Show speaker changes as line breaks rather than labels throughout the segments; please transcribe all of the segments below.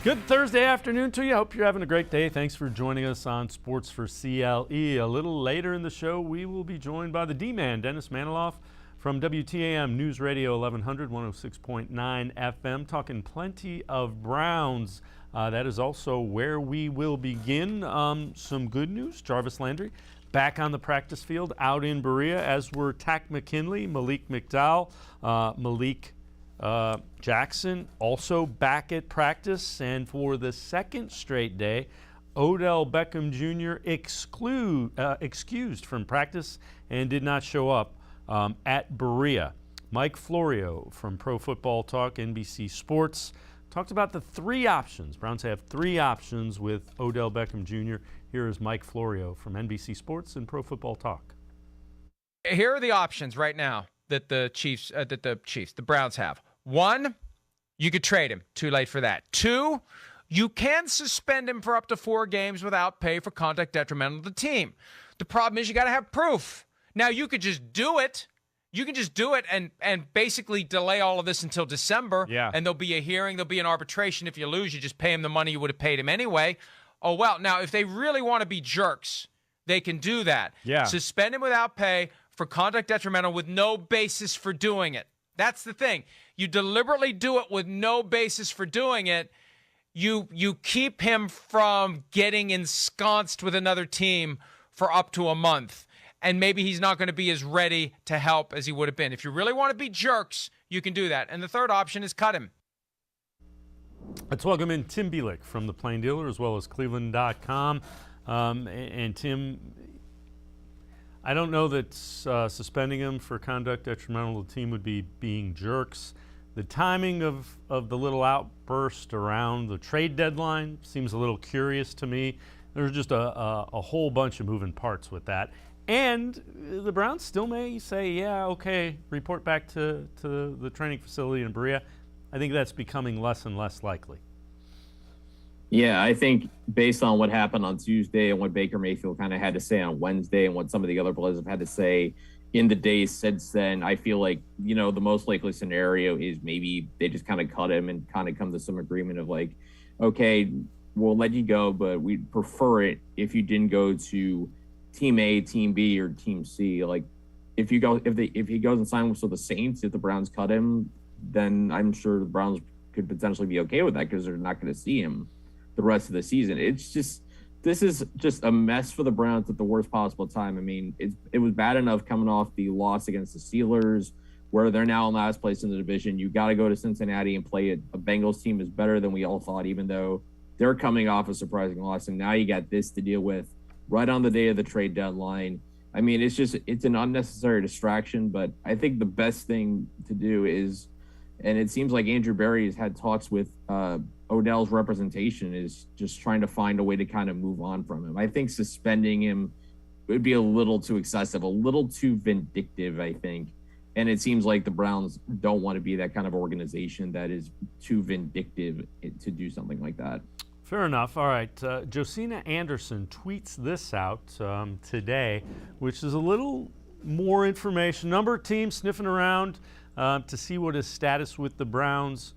Good Thursday afternoon to you. Hope you're having a great day. Thanks for joining us on Sports4CLE. A little later in the show, we will be joined by the D-Man, Dennis Manoloff, from WTAM News Radio 1100, 106.9 FM, talking plenty of Browns. That is also where we will begin. Some good news. Jarvis Landry back on the practice field out in Berea, as were Tack McKinley, Malik McDowell, Malik Jackson also back at practice, and for the second straight day, Odell Beckham Jr. excused from practice and did not show up at Berea. Mike Florio from Pro Football Talk, NBC Sports, talked about the three options. Browns have three options with Odell Beckham Jr. Here is Mike Florio from NBC Sports and Pro Football Talk.
Here are the options right now that the Browns have. One, you could trade him. Too late for that. Two, you can suspend him for up to 4 games without pay for conduct detrimental to the team. The problem is you got to have proof. Now, you could just do it. You can just do it and basically delay all of this until December.
Yeah.
And there'll be a hearing. There'll be an arbitration. If you lose, you just pay him the money you would have paid him anyway. Oh, well, now, if they really want to be jerks, they can do that.
Yeah.
Suspend him without pay for conduct detrimental with no basis for doing it. That's the thing. You deliberately do it with no basis for doing it. You keep him from getting ensconced with another team for up to a month. And maybe he's not going to be as ready to help as he would have been. If you really want to be jerks, you can do that. And the third option is cut him.
Let's welcome in Tim Bielik from the Plain Dealer, as well as cleveland.com. And Tim, I don't know that suspending him for conduct detrimental to the team would be being jerks. The timing of the little outburst around the trade deadline seems a little curious to me. There's just a whole bunch of moving parts with that. And the Browns still may say, yeah, okay, report back to the training facility in Berea. I think that's becoming less and less likely.
Yeah, I think based on what happened on Tuesday and what Baker Mayfield kind of had to say on Wednesday and what some of the other players have had to say in the days since then, I feel like, the most likely scenario is maybe they just kind of cut him and kind of come to some agreement of like, okay, we'll let you go, but we'd prefer it if you didn't go to Team A, Team B, or Team C. Like, if he goes and signs with the Saints, if the Browns cut him, then I'm sure the Browns could potentially be okay with that because they're not going to see him the rest of the season. This is just a mess for the Browns at the worst possible time. I mean, it was bad enough coming off the loss against the Steelers, where they're now in last place in the division. You got to go to Cincinnati and play a Bengals team is better than we all thought, even though they're coming off a surprising loss. And now you got this to deal with right on the day of the trade deadline. I mean, it's an unnecessary distraction, but I think the best thing to do is, and it seems like Andrew Berry has had talks with Odell's representation, is just trying to find a way to kind of move on from him. I think suspending him would be a little too excessive, a little too vindictive, I think. And it seems like the Browns don't want to be that kind of organization that is too vindictive to do something like that.
Fair enough. All right. Josina Anderson tweets this out today, which is a little more information. Number of teams sniffing around to see what his status with the Browns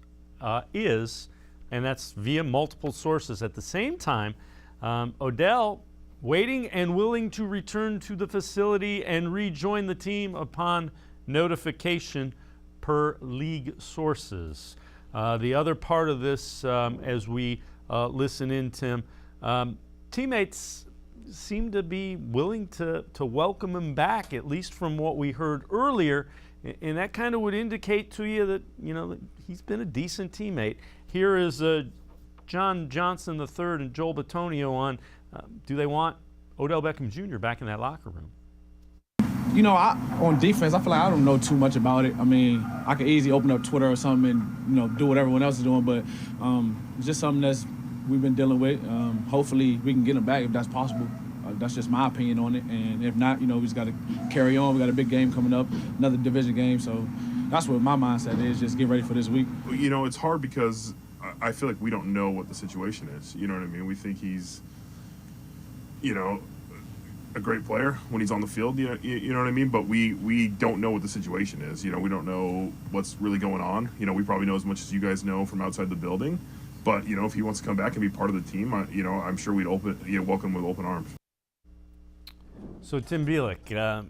is, and that's via multiple sources. At the same time, Odell waiting and willing to return to the facility and rejoin the team upon notification, per league sources. The other part of this, as we listen in, Tim, teammates seem to be willing to welcome him back, at least from what we heard earlier, and that kind of would indicate to you that, that he's been a decent teammate. Here is John Johnson III and Joel Bitonio on do they want Odell Beckham Jr. back in that locker room?
On defense, I feel like I don't know too much about it. I mean, I could easily open up Twitter or something and, do what everyone else is doing, but it's just something we've been dealing with. Hopefully we can get him back if that's possible. That's just my opinion on it. And if not, we just got to carry on. We got a big game coming up, another division game. So that's what my mindset is, just get ready for this week.
It's hard because I feel like we don't know what the situation is. You know what I mean? We think he's, a great player when he's on the field, you know what I mean? But we don't know what the situation is. We don't know what's really going on. We probably know as much as you guys know from outside the building. But if he wants to come back and be part of the team, I'm sure we'd welcome with open arms.
So Tim Bielik,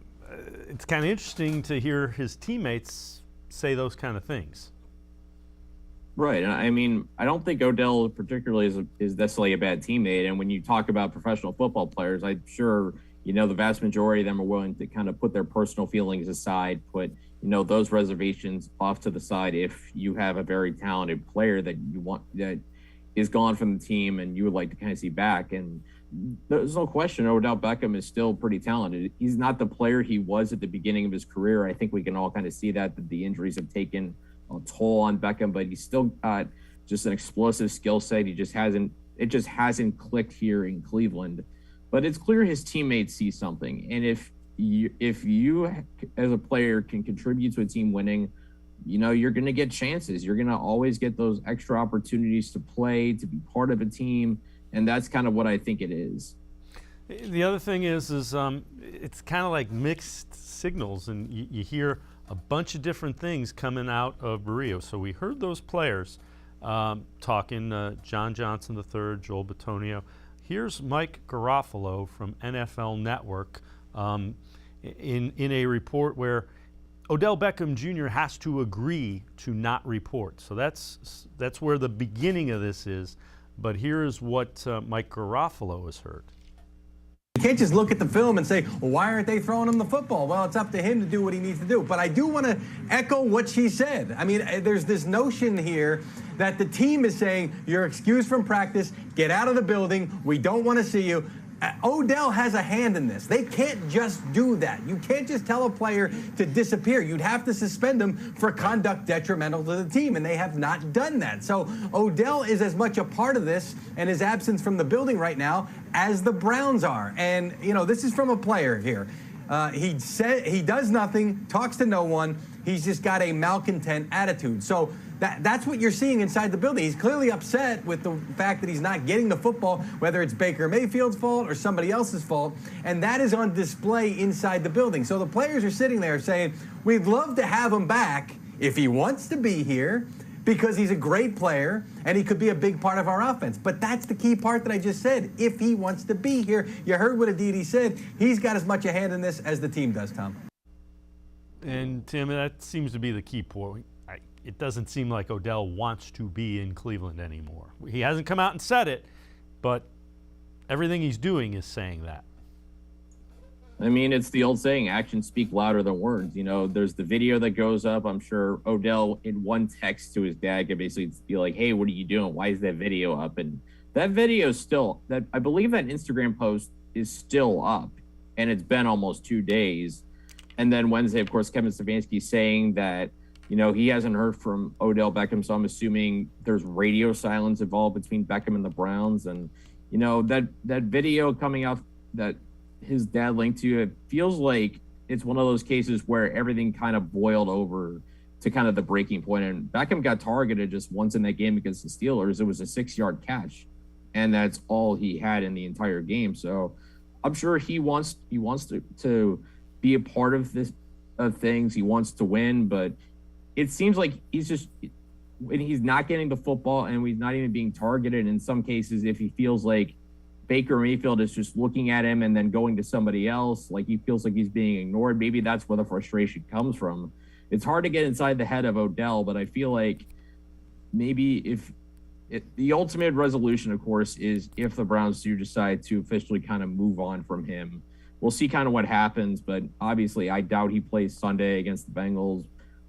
it's kind of interesting to hear his teammates say those kind of things.
Right. I mean, I don't think Odell particularly is necessarily a bad teammate. And when you talk about professional football players, I'm sure, the vast majority of them are willing to kind of put their personal feelings aside, put, those reservations off to the side if you have a very talented player that is gone from the team and you would like to kind of see back. And there's no question Odell Beckham is still pretty talented. He's not the player he was at the beginning of his career. I think we can all kind of see that the injuries have taken a toll on Beckham, but he's still got just an explosive skill set. It just hasn't clicked here in Cleveland. But it's clear his teammates see something. And if you as a player can contribute to a team winning, you're going to get chances. You're going to always get those extra opportunities to play, to be part of a team. And that's kind of what I think it is.
The other thing is it's kind of like mixed signals, and you hear a bunch of different things coming out of Rio. So we heard those players talking, John Johnson III, Joel Bitonio. Here's Mike Garofalo from NFL Network in a report where Odell Beckham Jr. has to agree to not report. So that's where the beginning of this is. But here is what Mike Garofalo has heard.
You can't just look at the film and say, well, why aren't they throwing him the football? Well, it's up to him to do what he needs to do. But I do want to echo what she said. I mean, there's this notion here that the team is saying, you're excused from practice, get out of the building, we don't want to see you. Odell has a hand in this. They can't just do that. You can't just tell a player to disappear. You'd have to suspend them for conduct detrimental to the team, and they have not done that. So Odell is as much a part of this and his absence from the building right now as the Browns are. And, this is from a player here. He does nothing, talks to no one. He's just got a malcontent attitude. So that's what you're seeing inside the building. He's clearly upset with the fact that he's not getting the football, whether it's Baker Mayfield's fault or somebody else's fault, and that is on display inside the building. So the players are sitting there saying, we'd love to have him back if he wants to be here, because he's a great player and he could be a big part of our offense. But that's the key part that I just said, if he wants to be here. You heard what Aditi said. He's got as much a hand in this as the team does, Tom.
And Tim, that seems to be the key point. It doesn't seem like Odell wants to be in Cleveland anymore. He hasn't come out and said it, but everything he's doing is saying that.
I mean, it's the old saying, actions speak louder than words. There's the video that goes up. I'm sure Odell, in one text to his dad, could basically be like, hey, what are you doing? Why is that video up? And that video is still, I believe that Instagram post is still up, and it's been almost 2 days. And then Wednesday, of course, Kevin Stefanski saying that, he hasn't heard from Odell Beckham, so I'm assuming there's radio silence involved between Beckham and the Browns. And, that video coming out that his dad linked to, it feels like it's one of those cases where everything kind of boiled over to kind of the breaking point. And Beckham got targeted just once in that game against the Steelers. It was a 6-yard catch, and that's all he had in the entire game. So I'm sure he wants to be a part of this things. He wants to win, but it seems like when he's not getting the football and he's not even being targeted in some cases, if he feels like Baker Mayfield is just looking at him and then going to somebody else, like he feels like he's being ignored, maybe that's where the frustration comes from. It's hard to get inside the head of Odell, but I feel like maybe the ultimate resolution, of course, is if the Browns do decide to officially kind of move on from him. We'll see kind of what happens, but obviously I doubt he plays Sunday against the Bengals.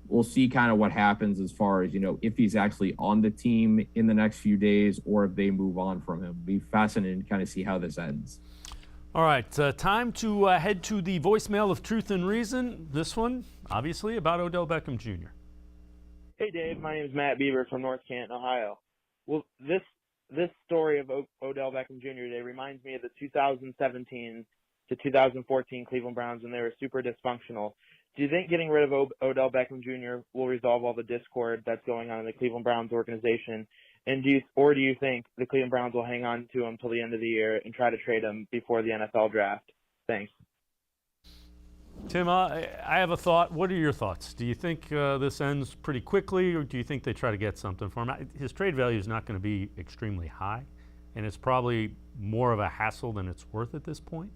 We'll see kind of what happens as far as, if he's actually on the team in the next few days or if they move on from him. It'll be fascinating to kind of see how this ends.
All right, time to head to the voicemail of Truth and Reason. This one, obviously, about Odell Beckham Jr.
Hey, Dave. My name is Matt Bieber from North Canton, Ohio. Well, this story of Odell Beckham Jr. today reminds me of the 2017 to 2014 Cleveland Browns when they were super dysfunctional. Do you think getting rid of Odell Beckham Jr. will resolve all the discord that's going on in the Cleveland Browns organization? And do you think the Cleveland Browns will hang on to him till the end of the year and try to trade him before the NFL draft? Thanks.
Tim, I have a thought. What are your thoughts? Do you think this ends pretty quickly, or do you think they try to get something for him? His trade value is not going to be extremely high, and it's probably more of a hassle than it's worth at this point.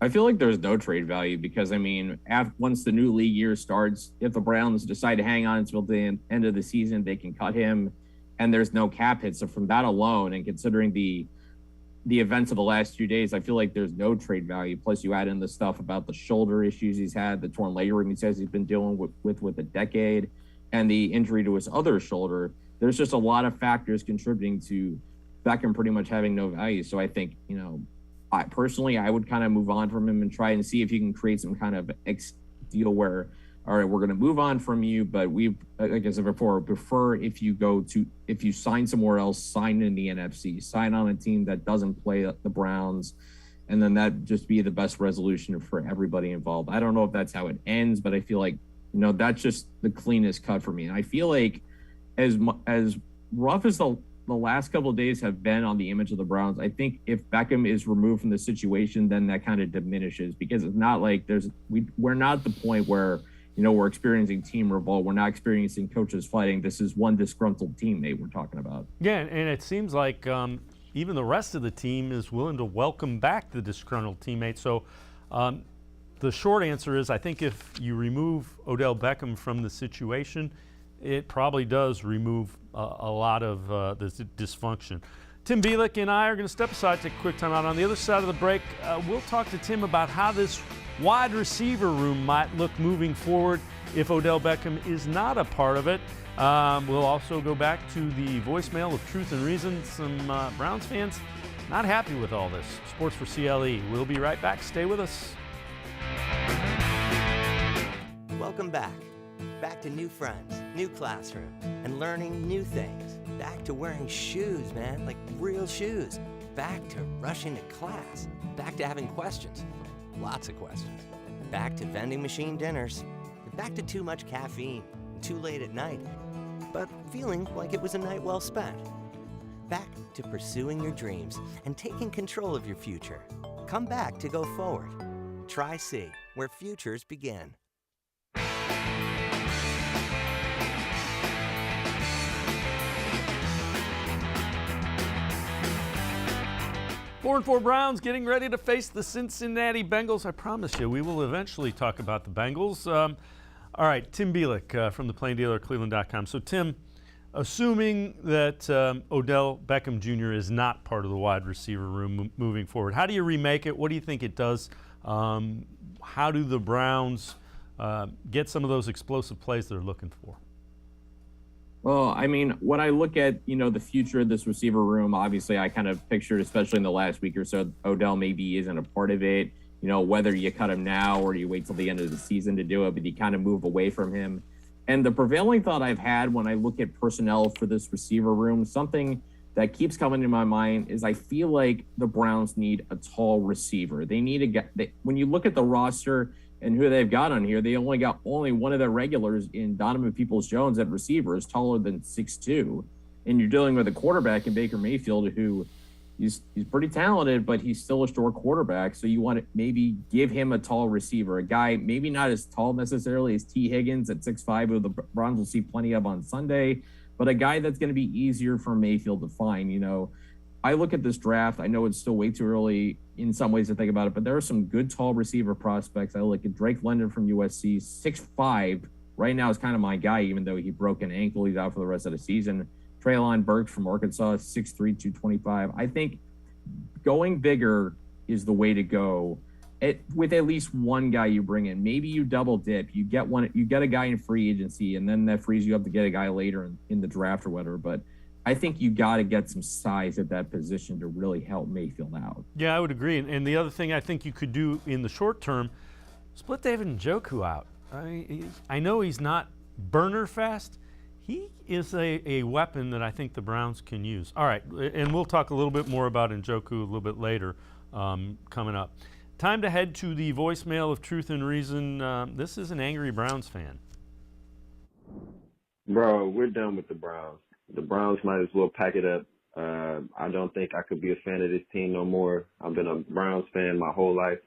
I feel like there's no trade value because, I mean, once the new league year starts, if the Browns decide to hang on until the end of the season, they can cut him, and there's no cap hit. So from that alone, and considering the events of the last 2 days, I feel like there's no trade value. Plus, you add in the stuff about the shoulder issues he's had, the torn labrum he says he's been dealing with a decade, and the injury to his other shoulder. There's just a lot of factors contributing to Beckham pretty much having no value. So I think, I would kind of move on from him and try and see if you can create some kind of deal where, all right, we're going to move on from you, but we, like I said before, prefer if you sign somewhere else, sign in the NFC, sign on a team that doesn't play the Browns, and then that just be the best resolution for everybody involved. I don't know if that's how it ends, but I feel like, that's just the cleanest cut for me. And I feel like as rough as the last couple of days have been on the image of the Browns, I think if Beckham is removed from the situation, then that kind of diminishes, because it's not like we're not at the point where, we're experiencing team revolt. We're not experiencing coaches fighting. This is one disgruntled teammate we're talking about.
Yeah, and it seems like even the rest of the team is willing to welcome back the disgruntled teammate. So the short answer is, I think if you remove Odell Beckham from the situation, it probably does remove a lot of this dysfunction. Tim Bielik and I are going to step aside, take a quick time out. On the other side of the break, we'll talk to Tim about how this wide receiver room might look moving forward if Odell Beckham is not a part of it. We'll also go back to the voicemail of Truth and Reason. Some Browns fans not happy with all this. Sports for CLE. We'll be right back. Stay with us.
Welcome back. Back to new friends, new classroom, and learning new things. Back to wearing shoes, man, like real shoes. Back to rushing to class. Back to having questions. Lots of questions. Back to vending machine dinners. Back to too much caffeine, too late at night, but feeling like it was a night well spent. Back to pursuing your dreams and taking control of your future. Come back to go forward. Try C, where futures begin.
4-4 Browns getting ready to face the Cincinnati Bengals. I promise you, we will eventually talk about the Bengals. All right, Tim Bielik from the Plain Dealer, cleveland.com. So, Tim, assuming that Odell Beckham Jr. is not part of the wide receiver room moving forward, how do you remake it? What do you think it does? How do the Browns get some of those explosive plays they're looking for?
Well, I mean, when I look at, the future of this receiver room, obviously I kind of pictured, especially in the last week or so, Odell maybe isn't a part of it. Whether you cut him now or you wait till the end of the season to do it, but you kind of move away from him. And the prevailing thought I've had when I look at personnel for this receiver room, something that keeps coming to my mind is I feel like the Browns need a tall receiver. They need to get, when you look at the roster and who they've got on here, they only got one of their regulars in Donovan Peoples-Jones at receiver is taller than 6'2". And you're dealing with a quarterback in Baker Mayfield who he's pretty talented, but he's still a short quarterback. So you want to maybe give him a tall receiver, a guy maybe not as tall necessarily as T. Higgins at 6'5", who the Browns will see plenty of on Sunday, but a guy that's going to be easier for Mayfield to find. I look at this draft. I know it's still way too early in some ways to think about it, but there are some good tall receiver prospects. I look at Drake London from USC, 6'5". Right now is kind of my guy, even though he broke an ankle. He's out for the rest of the season. Treylon Burks from Arkansas, 6'3", 225. I think going bigger is the way to go. With at least one guy you bring in. Maybe you double dip. You get a guy in free agency, and then that frees you up to get a guy later in the draft or whatever. But I think you got to get some size at that position to really help Mayfield out.
Yeah, I would agree. And the other thing I think you could do in the short term, split David Njoku out. I know he's not burner fast. He is a weapon that I think the Browns can use. All right, and we'll talk a little bit more about Njoku a little bit later coming up. Time to head to the voicemail of Truth and Reason. This is an angry Browns fan.
Bro, we're done with the Browns. The Browns might as well pack it up. I don't think I could be a fan of this team no more. I've been a Browns fan my whole life.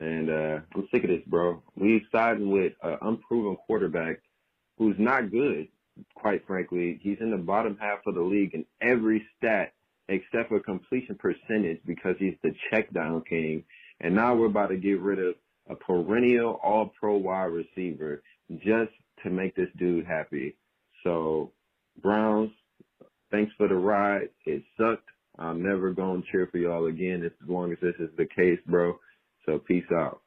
And I'm sick of this, bro. We siding with an unproven quarterback who's not good, quite frankly. He's in the bottom half of the league in every stat except for completion percentage because he's the check down king. And now we're about to get rid of a perennial all-pro wide receiver just to make this dude happy. So, Browns, thanks for the ride. It sucked. I'm never going to cheer for y'all again as long as this is the case, bro. So, peace out.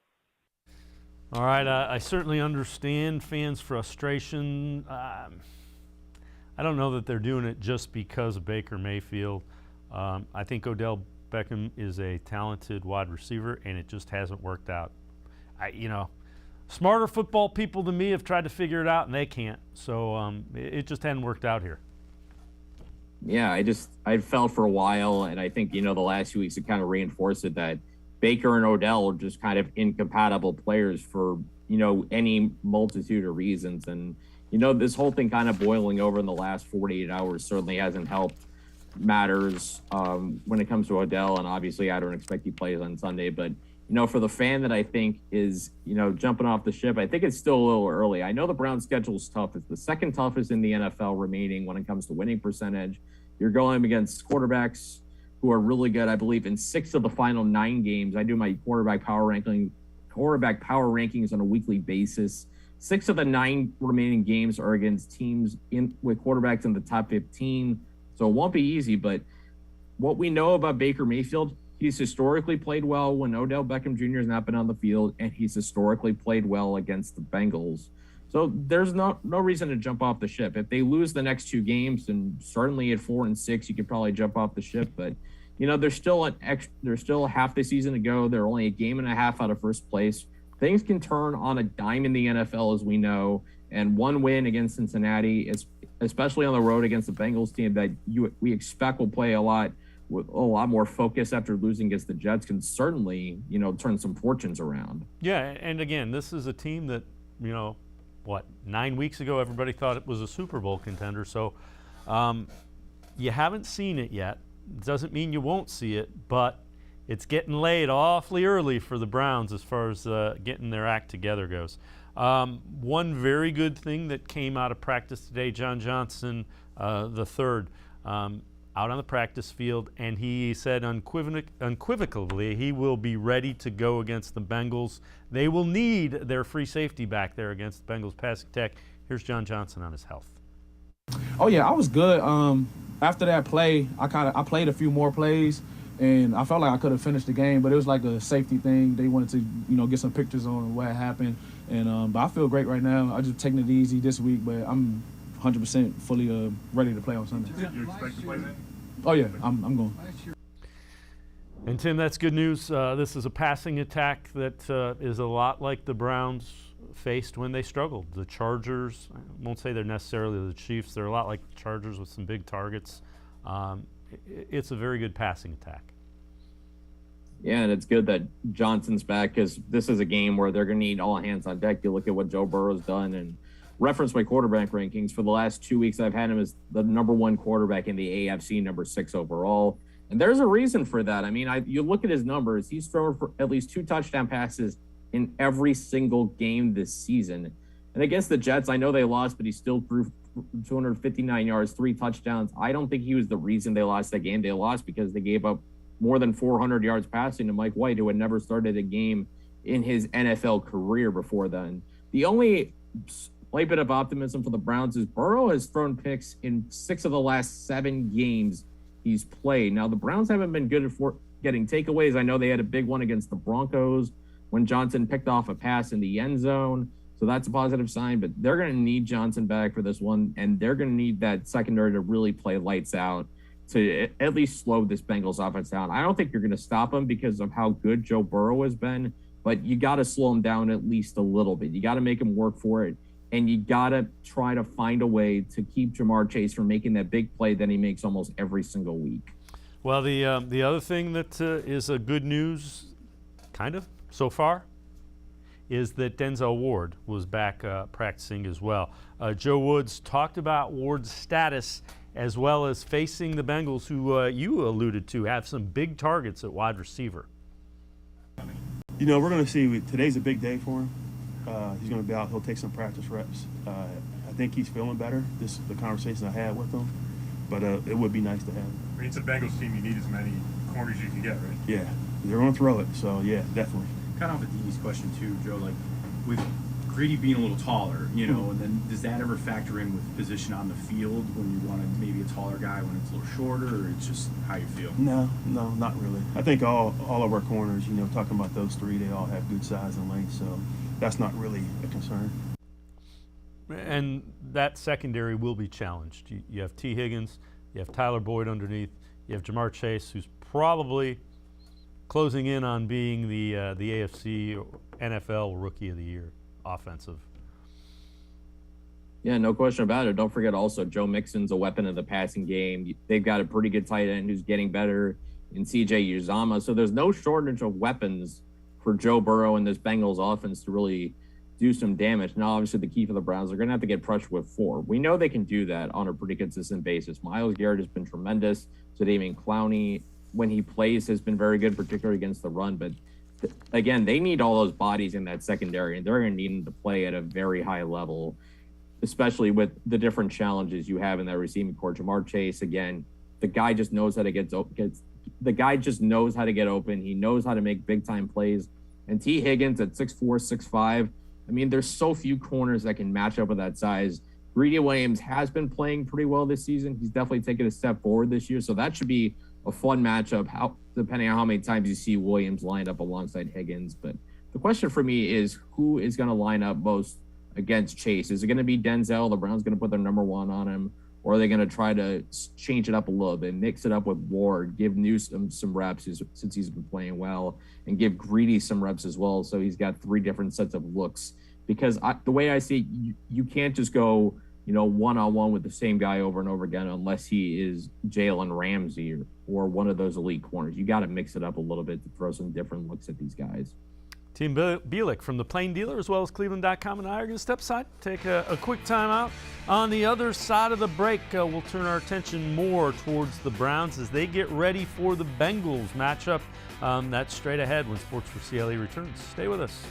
All right, I certainly understand fans' frustration. I don't know that they're doing it just because of Baker Mayfield. I think Odell Beckham is a talented wide receiver, and it just hasn't worked out. Smarter football people than me have tried to figure it out, and they can't. So it just hadn't worked out here.
Yeah, I felt for a while, and I think, the last few weeks it kind of reinforced it that Baker and Odell are just kind of incompatible players for, any multitude of reasons. And, this whole thing kind of boiling over in the last 48 hours certainly hasn't helped matters when it comes to Odell. And obviously I don't expect he plays on Sunday, but, for the fan that I think is, jumping off the ship, I think it's still a little early. I know the Browns' schedule is tough. It's the second toughest in the NFL remaining when it comes to winning percentage. You're going against quarterbacks who are really good. I believe in 6 of the final 9 games. I do my quarterback power rankings on a weekly basis. 6 of the 9 remaining games are against teams with quarterbacks in the top 15. So it won't be easy, but what we know about Baker Mayfield, he's historically played well when Odell Beckham Jr. has not been on the field, and he's historically played well against the Bengals. So there's no reason to jump off the ship. If they lose the next 2 games, then certainly at 4-6, you could probably jump off the ship. But there's still half the season to go. They're only a game and a half out of first place. Things can turn on a dime in the NFL, as we know. And one win against Cincinnati, especially on the road against the Bengals team that we expect will play a lot more focus after losing against the Jets, can certainly turn some fortunes around.
Yeah, and again, this is a team that 9 weeks ago everybody thought it was a Super Bowl contender. So you haven't seen it yet. Doesn't mean you won't see it, but it's getting laid awfully early for the Browns as far as getting their act together goes. One very good thing that came out of practice today, John Johnson III, out on the practice field, and he said unequivocally he will be ready to go against the Bengals. They will need their free safety back there against the Bengals passing attack. Here's John Johnson on his health.
Oh yeah, I was good. After that play, I played a few more plays, and I felt like I could have finished the game, but it was like a safety thing. They wanted to, get some pictures on what happened, and but I feel great right now. I'm just taking it easy this week, but I'm 100% fully ready to play on Sunday.
You expect to play then?
Oh yeah, I'm going.
And Tim, that's good news. This is a passing attack that is a lot like the Browns faced when they struggled. The Chargers, I won't say they're necessarily the Chiefs, they're a lot like the Chargers with some big targets. It's a very good passing attack.
Yeah, and it's good that Johnson's back because this is a game where they're going to need all hands on deck. You look at what Joe Burrow's done and reference my quarterback rankings. For the last 2 weeks, I've had him as the number 1 quarterback in the AFC, number 6 overall. And there's a reason for that. I mean, you look at his numbers, he's thrown for at least 2 touchdown passes in every single game this season. And against the Jets, I know they lost, but he still threw 259 yards, 3 touchdowns. I don't think he was the reason they lost that game. They lost because they gave up more than 400 yards passing to Mike White, who had never started a game in his NFL career before then. The only slight bit of optimism for the Browns is Burrow has thrown picks in 6 of the last 7 games he's played. Now, the Browns haven't been good at getting takeaways. I know they had a big one against the Broncos when Johnson picked off a pass in the end zone. So that's a positive sign, but they're going to need Johnson back for this one, and they're going to need that secondary to really play lights out to at least slow this Bengals offense down. I don't think you're going to stop them because of how good Joe Burrow has been, but you got to slow him down at least a little bit. You got to make him work for it, and you got to try to find a way to keep Jamar Chase from making that big play that he makes almost every single week.
Well, the other thing that is a good news, kind of, so far, is that Denzel Ward was back practicing as well. Joe Woods talked about Ward's status as well as facing the Bengals, who you alluded to have some big targets at wide receiver.
You know, we're going to see. Today's a big day for him. He's going to be out. He'll take some practice reps. I think he's feeling better. This is the conversation I had with him. But it would be nice to have him.
I mean, it's a Bengals team. You need as many corners as you can get, right?
Yeah, they're going to throw it. So, yeah, definitely.
Kind of off of Dee's question, too, Joe, like with Greedy being a little taller, you know, and then does that ever factor in with position on the field when you want maybe a taller guy when it's a little shorter, or it's just how you feel?
No, not really. I think all of our corners, you know, talking about those three, they all have good size and length, so that's not really a concern.
And that secondary will be challenged. You have T. Higgins, you have Tyler Boyd underneath, you have Jamar Chase, who's probably closing in on being the AFC NFL Rookie of the Year offensive.
Yeah, no question about it. Don't forget also Joe Mixon's a weapon in the passing game. They've got a pretty good tight end who's getting better in CJ Uzomah. So there's no shortage of weapons for Joe Burrow and this Bengals offense to really do some damage. Now, obviously, the key for the Browns, they're going to have to get pressure with 4. We know they can do that on a pretty consistent basis. Myles Garrett has been tremendous. Jadeveon Clowney, when he plays, has been very good, particularly against the run. But again, they need all those bodies in that secondary, and they're going to need them to play at a very high level, especially with the different challenges you have in that receiving corps. Jamar Chase, again, the guy just knows how to get open. He knows how to make big time plays. And T. Higgins at 6'4", 6'5". I mean, there's so few corners that can match up with that size. Greedy Williams has been playing pretty well this season. He's definitely taken a step forward this year, so that should be a fun matchup, depending on how many times you see Williams lined up alongside Higgins. But the question for me is, who is going to line up most against Chase? Is it going to be Denzel? The Browns going to put their number 1 on him, or are they going to try to change it up a little bit, mix it up with Ward, give Newsome some reps since he's been playing well, and give Greedy some reps as well, so he's got 3 different sets of looks? Because the way I see it, you can't just go, you know, one-on-one with the same guy over and over again unless he is Jalen Ramsey or one of those elite corners. You got to mix it up a little bit to throw some different looks at these guys.
Team Bielik from the Plain Dealer, as well as cleveland.com, and I are going to step aside, take a quick time out. On the other side of the break, we'll turn our attention more towards the Browns as they get ready for the Bengals matchup. That's straight ahead when Sports4CLE returns. Stay with us.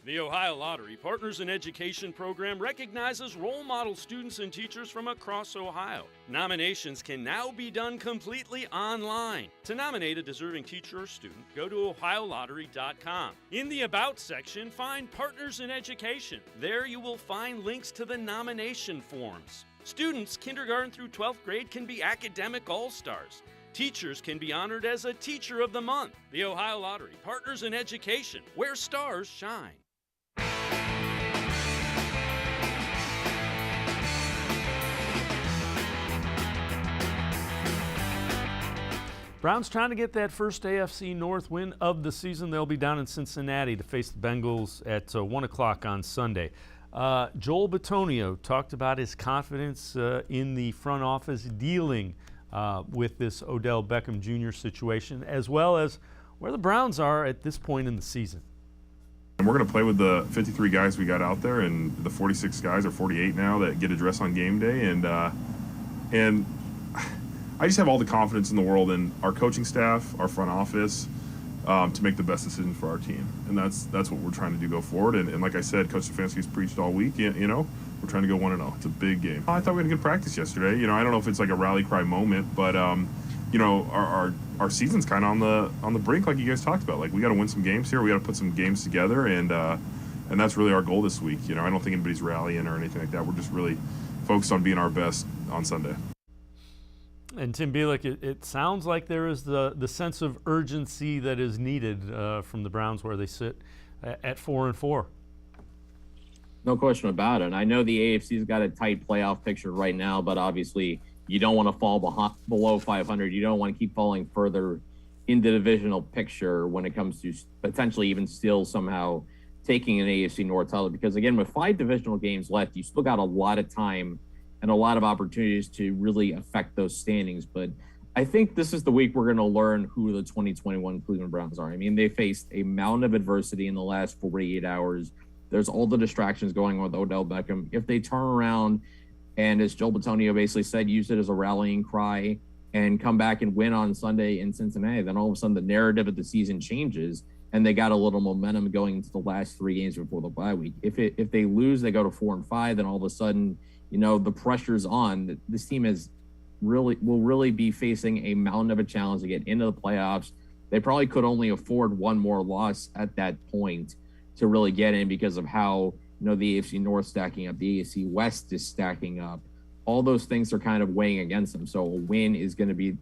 The Ohio Lottery Partners in Education program recognizes role model students and teachers from across Ohio. Nominations can now be done completely online. To nominate a deserving teacher or student, go to ohiolottery.com. In the About section, find Partners in Education. There you will find links to the nomination forms. Students kindergarten through 12th grade can be academic all-stars. Teachers can be honored as a Teacher of the Month. The Ohio Lottery Partners in Education, where stars shine. Browns trying to get that first AFC North win of the season. They'll be down in Cincinnati to face the Bengals at 1 o'clock on Sunday. Joel Bitonio talked about his confidence in the front office dealing with this Odell Beckham Jr. situation, as well as where the Browns are at this point in the season.
And we're going to play with the 53 guys we got out there and the 46 guys or 48 now that get a dress on game day. And I just have all the confidence in the world in our coaching staff, our front office, to make the best decision for our team. And that's what we're trying to do go forward. And like I said, Coach Stefanski's preached all week, you know, we're trying to go 1-0. It's a big game. I thought we had a good practice yesterday. You know, I don't know if it's like a rally cry moment, but, you know, our season's kind of on the brink, like you guys talked about. Like, we got to win some games here. We got to put some games together, and that's really our goal this week. You know, I don't think anybody's rallying or anything like that. We're just really focused on being our best on Sunday.
And Tim Bielik, it sounds like there is the sense of urgency that is needed from the Browns where they sit at 4-4.
No question about it. And I know the AFC's got a tight playoff picture right now, but obviously you don't want to fall below 500. You don't want to keep falling further in the divisional picture when it comes to potentially even still somehow taking an AFC North title. Because again, with 5 divisional games left, you still got a lot of time and a lot of opportunities to really affect those standings. But I think this is the week we're going to learn who the 2021 Cleveland Browns are. I mean, they faced a mountain of adversity in the last 48 hours. There's all the distractions going on with Odell Beckham. If they turn around and, as Joel Bitonio basically said, use it as a rallying cry and come back and win on Sunday in Cincinnati, then all of a sudden the narrative of the season changes and they got a little momentum going into the last 3 games before the bye week. If they lose, they go to 4-5, then all of a sudden, the pressure's on. This team will really be facing a mountain of a challenge to get into the playoffs. They probably could only afford one more loss at that point to really get in because of how, the AFC North stacking up, the AFC West is stacking up. All those things are kind of weighing against them. So a win is going to be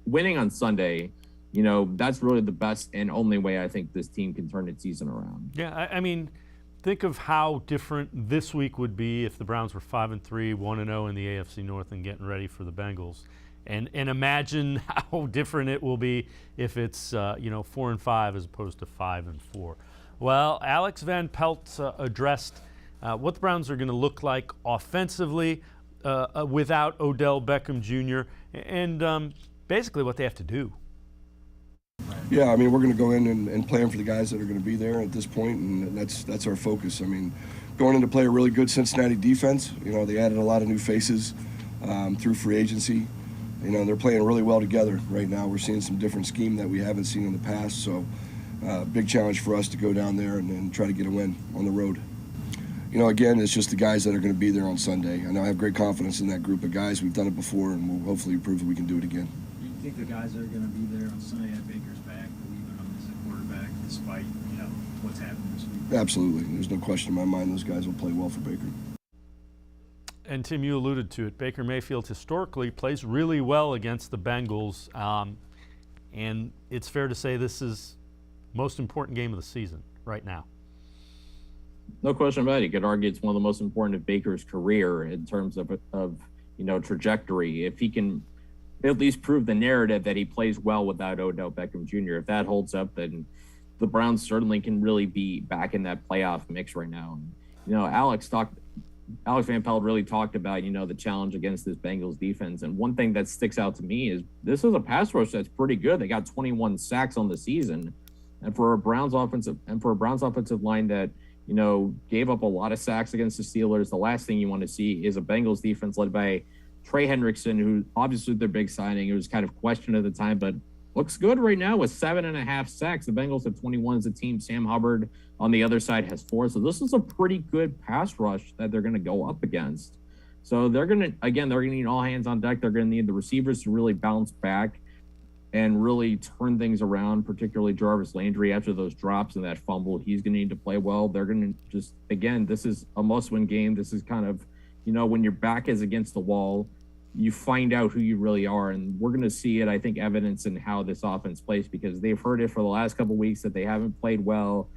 winning on Sunday. That's really the best and only way I think this team can turn its season around.
Yeah, I mean, think of how different this week would be if the Browns were 5-3, 1-0 in the AFC North and getting ready for the Bengals. And imagine how different it will be if it's 4-5 as opposed to 5-4. Well, Alex Van Pelt addressed what the Browns are going to look like offensively without Odell Beckham Jr. and basically what they have to do.
Yeah, I mean, we're going to go in and plan for the guys that are going to be there at this point, and that's our focus. I mean, going in to play a really good Cincinnati defense. They added a lot of new faces through free agency. They're playing really well together right now. We're seeing some different scheme that we haven't seen in the past, so big challenge for us to go down there and try to get a win on the road. Again, it's just the guys that are going to be there on Sunday. I know I have great confidence in that group of guys. We've done it before, and we'll hopefully prove that we can do it again.
Do you think the guys that are going to be there on Sunday have Baker's back, believing him as a quarterback, despite what's happened this week?
Absolutely. There's no question in my mind those guys will play well for Baker.
And Tim, you alluded to it. Baker Mayfield historically plays really well against the Bengals, and it's fair to say this is most important game of the season right now.
No question about it. You could argue it's one of the most important of Baker's career in terms of trajectory. If he can at least prove the narrative that he plays well without Odell Beckham Jr., if that holds up, then the Browns certainly can really be back in that playoff mix right now. Alex Van Pelt really talked about, the challenge against this Bengals defense. And one thing that sticks out to me is this is a pass rush that's pretty good. They got 21 sacks on the season. And for a Browns offensive line that, gave up a lot of sacks against the Steelers, the last thing you want to see is a Bengals defense led by Trey Hendrickson, who obviously their big signing. It was kind of questioned at the time, but looks good right now with 7.5 sacks. The Bengals have 21 as a team. Sam Hubbard on the other side has 4. So this is a pretty good pass rush that they're going to go up against. So they're going to need all hands on deck. They're going to need the receivers to really bounce back and really turn things around, particularly Jarvis Landry after those drops and that fumble. He's going to need to play well. They're going to this is a must-win game. This is kind of, when your back is against the wall, you find out who you really are. And we're going to see it, I think, evidence in how this offense plays, because they've heard it for the last couple of weeks that they haven't played well.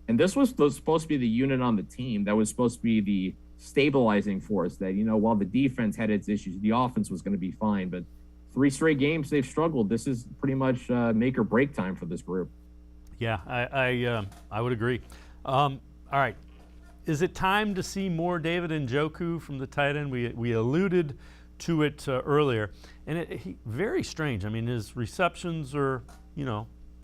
And this was supposed to be the unit on the team that was supposed to be the stabilizing force that, while the defense had its issues, the offense was going to be fine. But 3 straight games they've struggled. This is pretty much make or break time for this group.
Yeah, I would agree. All right. Is it time to see more David Njoku from the tight end? We alluded to it earlier, and very strange. I mean, his receptions are,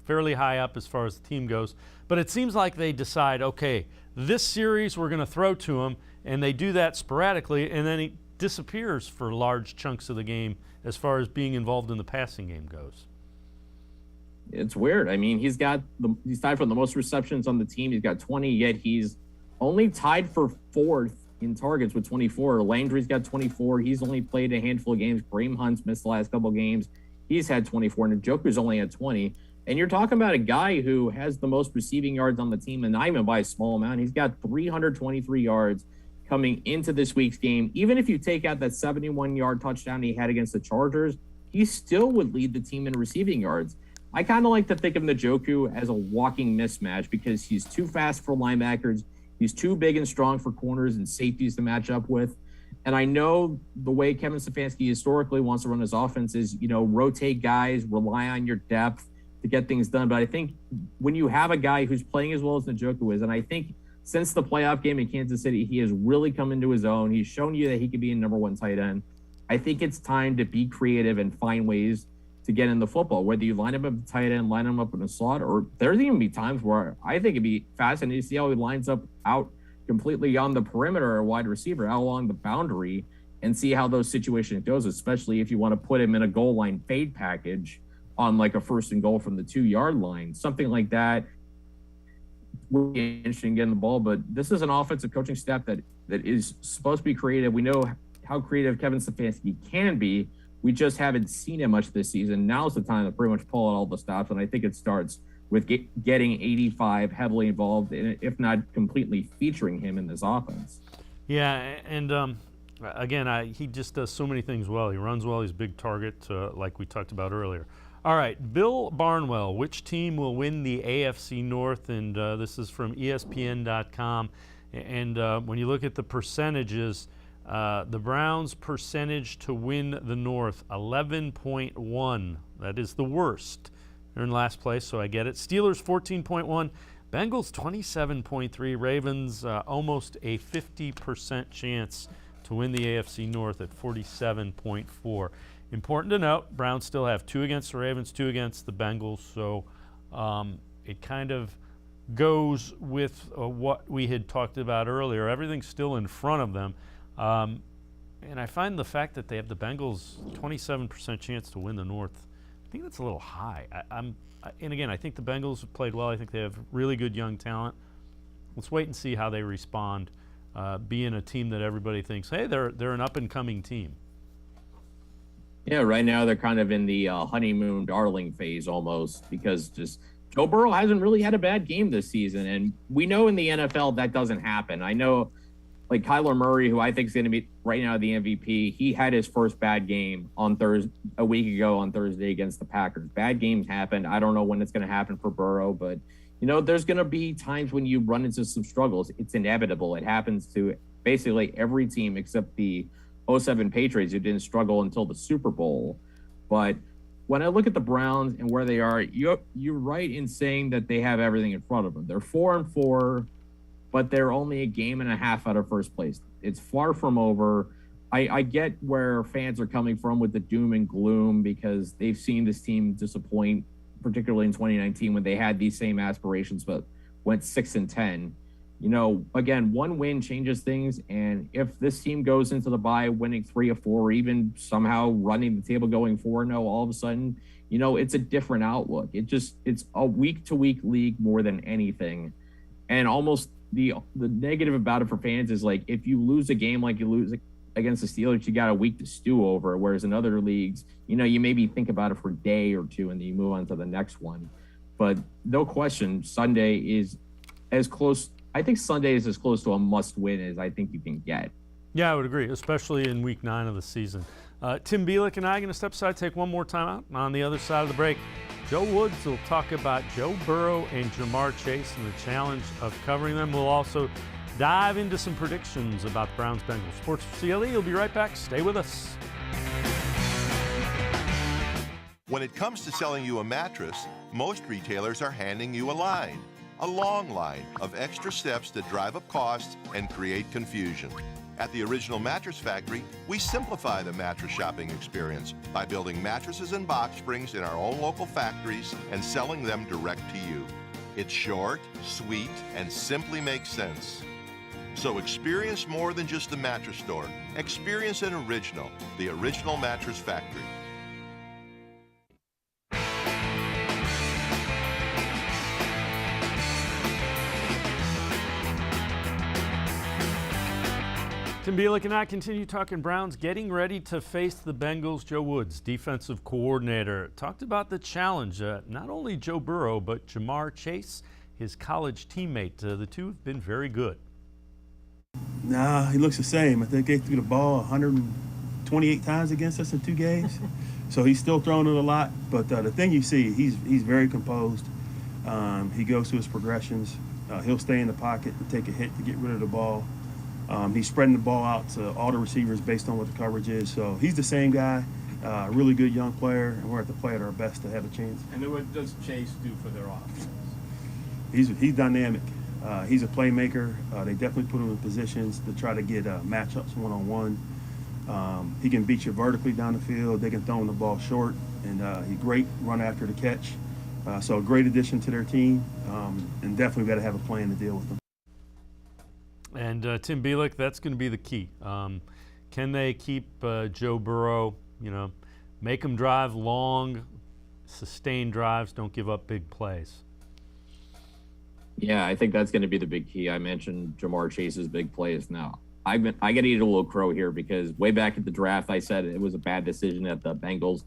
fairly high up as far as the team goes, but it seems like they decide, okay, this series we're going to throw to him, and they do that sporadically, and then he disappears for large chunks of the game as far as being involved in the passing game goes.
It's weird. I mean, he's tied for the most receptions on the team. He's got 20, yet he's only tied for 4th in targets with 24. Landry's got 24. He's only played a handful of games. Kareem Hunt's missed the last couple of games. He's had 24, and Njoku's only had 20. And you're talking about a guy who has the most receiving yards on the team, and not even by a small amount. He's got 323 yards coming into this week's game. Even if you take out that 71-yard touchdown he had against the Chargers, he still would lead the team in receiving yards. I kind of like to think of Njoku as a walking mismatch because he's too fast for linebackers. He's too big and strong for corners and safeties to match up with. And I know the way Kevin Stefanski historically wants to run his offense is, rotate guys, rely on your depth to get things done. But I think when you have a guy who's playing as well as Njoku is, and I think since the playoff game in Kansas City, he has really come into his own. He's shown you that he could be a number 1 tight end. I think it's time to be creative and find ways to get in the football, whether you line him up at tight end, line him up in a slot, or there's even be times where I think it'd be fascinating to see how he lines up out completely on the perimeter or wide receiver, out along the boundary, and see how those situations goes, especially if you want to put him in a goal line fade package on like a 1st and goal from the 2-yard line, something like that would be interesting getting the ball. But this is an offensive coaching staff that is supposed to be creative. We know how creative Kevin Stefanski can be. We just haven't seen it much this season. Now's the time to pretty much pull out all the stops, and I think it starts with getting 85 heavily involved in it, if not completely featuring him in this offense.
Yeah, and again, he just does so many things well. He runs well. He's a big target, like we talked about earlier. All right, Bill Barnwell, which team will win the AFC North? And this is from ESPN.com. And when you look at the percentages, the Browns' percentage to win the North, 11.1. That is the worst. They're in last place, so I get it. Steelers, 14.1. Bengals, 27.3. Ravens, almost a 50% chance to win the AFC North at 47.4. Important to note, Browns still have 2 against the Ravens, 2 against the Bengals, so it kind of goes with what we had talked about earlier. Everything's still in front of them. And I find the fact that they have the Bengals 27% chance to win the North, I think that's a little high. And again, I think the Bengals have played well. I think they have really good young talent. Let's wait and see how they respond, being a team that everybody thinks, hey, they're an up-and-coming team.
Yeah, right now they're kind of in the honeymoon darling phase almost, because just Joe Burrow hasn't really had a bad game this season. And we know in the NFL that doesn't happen. I know, like Kyler Murray, who I think is going to be right now the MVP, he had his first bad game on a week ago on Thursday against the Packers. Bad games happen. I don't know when it's going to happen for Burrow, but, you know, there's going to be times when you run into some struggles. It's inevitable. It happens to basically every team except the 07 Patriots, who didn't struggle until the Super Bowl. But when I look at the Browns and where they are, you're right in saying that they have everything in front of them. They're 4-4, but they're only a game and a half out of first place. It's far from over. I get where fans are coming from with the doom and gloom, because they've seen this team disappoint, particularly in 2019 when they had these same aspirations but went 6-10. You know, again, one win changes things, and if this team goes into the bye winning 3 of 4, or even somehow running the table going 4-0, all of a sudden, you know, it's a different outlook. It's a week-to-week league more than anything. And almost the negative about it for fans is, like, if you lose a game like you lose against the Steelers, you got a week to stew over, whereas in other leagues, you know, you maybe think about it for a day or two and then you move on to the next one. But no question, Sunday is as close. I think Sunday is as close to a must-win as I think you can get.
Yeah, I would agree, especially in Week 9 of the season. Tim Bielik and I are going to step aside, take one more time out. On the other side of the break, Joe Woods will talk about Joe Burrow and Jamar Chase and the challenge of covering them. We'll also dive into some predictions about the Browns-Bengals. Sports4CLE, you'll be right back. Stay with us.
When it comes to selling you a mattress, most retailers are handing you a line. A long line of extra steps that drive up costs and create confusion. At the Original Mattress Factory, we simplify the mattress shopping experience by building mattresses and box springs in our own local factories and selling them direct to you. It's short, sweet, and simply makes sense. So experience more than just a mattress store. Experience an original, the Original Mattress Factory.
Tim Bielik and I continue talking Browns, getting ready to face the Bengals. Joe Woods, defensive coordinator, talked about the challenge. Not only Joe Burrow, but Jamar Chase, his college teammate. The two have been very good.
Nah, he looks the same. I think they threw the ball 128 times against us in 2 games. So he's still throwing it a lot. But the thing you see, he's very composed. He goes through his progressions. He'll stay in the pocket and take a hit to get rid of the ball. He's spreading the ball out to all the receivers based on what the coverage is. So he's the same guy, really good young player, and we're at the play at our best to have a chance.
And then what does Chase do for their offense?
He's dynamic. He's a playmaker. They definitely put him in positions to try to get matchups one-on-one. He can beat you vertically down the field. They can throw him the ball short, and he's great run after the catch. So a great addition to their team, and definitely got to have a plan to deal with them.
And Tim Bielik, that's going to be the key. Can they keep Joe Burrow, make him drive long, sustained drives, don't give up big plays?
Yeah, I think that's going to be the big key. I mentioned Jamar Chase's big plays. Now, I got to eat a little crow here because way back at the draft, I said it was a bad decision that the Bengals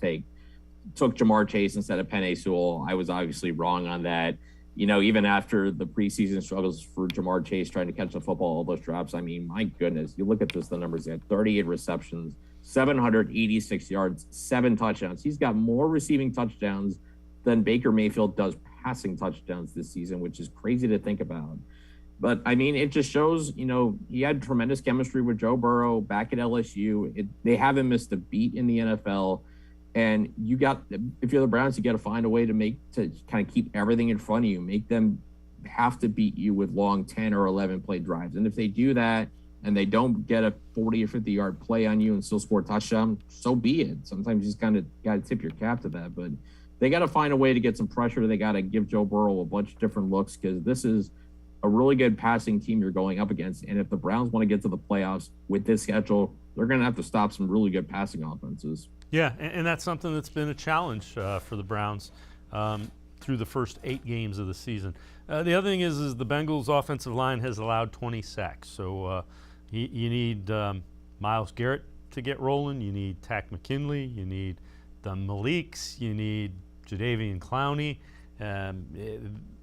took Jamar Chase instead of Penei Sewell. I was obviously wrong on that. Even after the preseason struggles for Jamar Chase trying to catch the football, all those drops, I mean, my goodness, you look at the numbers. He had 38 receptions, 786 yards, 7 touchdowns. He's got more receiving touchdowns than Baker Mayfield does passing touchdowns this season, which is crazy to think about. But, I mean, it just shows, he had tremendous chemistry with Joe Burrow back at LSU. They haven't missed a beat in the NFL. And if you're the Browns, you got to find a way to kind of keep everything in front of you, make them have to beat you with long 10 or 11 play drives. And if they do that and they don't get a 40 or 50 yard play on you and still score a touchdown, so be it. Sometimes you just kind of got to tip your cap to that. But they got to find a way to get some pressure. They got to give Joe Burrow a bunch of different looks because this is a really good passing team you're going up against. And if the Browns want to get to the playoffs with this schedule, they're going to have to stop some really good passing offenses.
Yeah, and that's something that's been a challenge for the Browns through the first 8 games of the season. The other thing is the Bengals' offensive line has allowed 20 sacks. So you need Myles Garrett to get rolling. You need Tack McKinley. You need the Maliks. You need Jadeveon Clowney.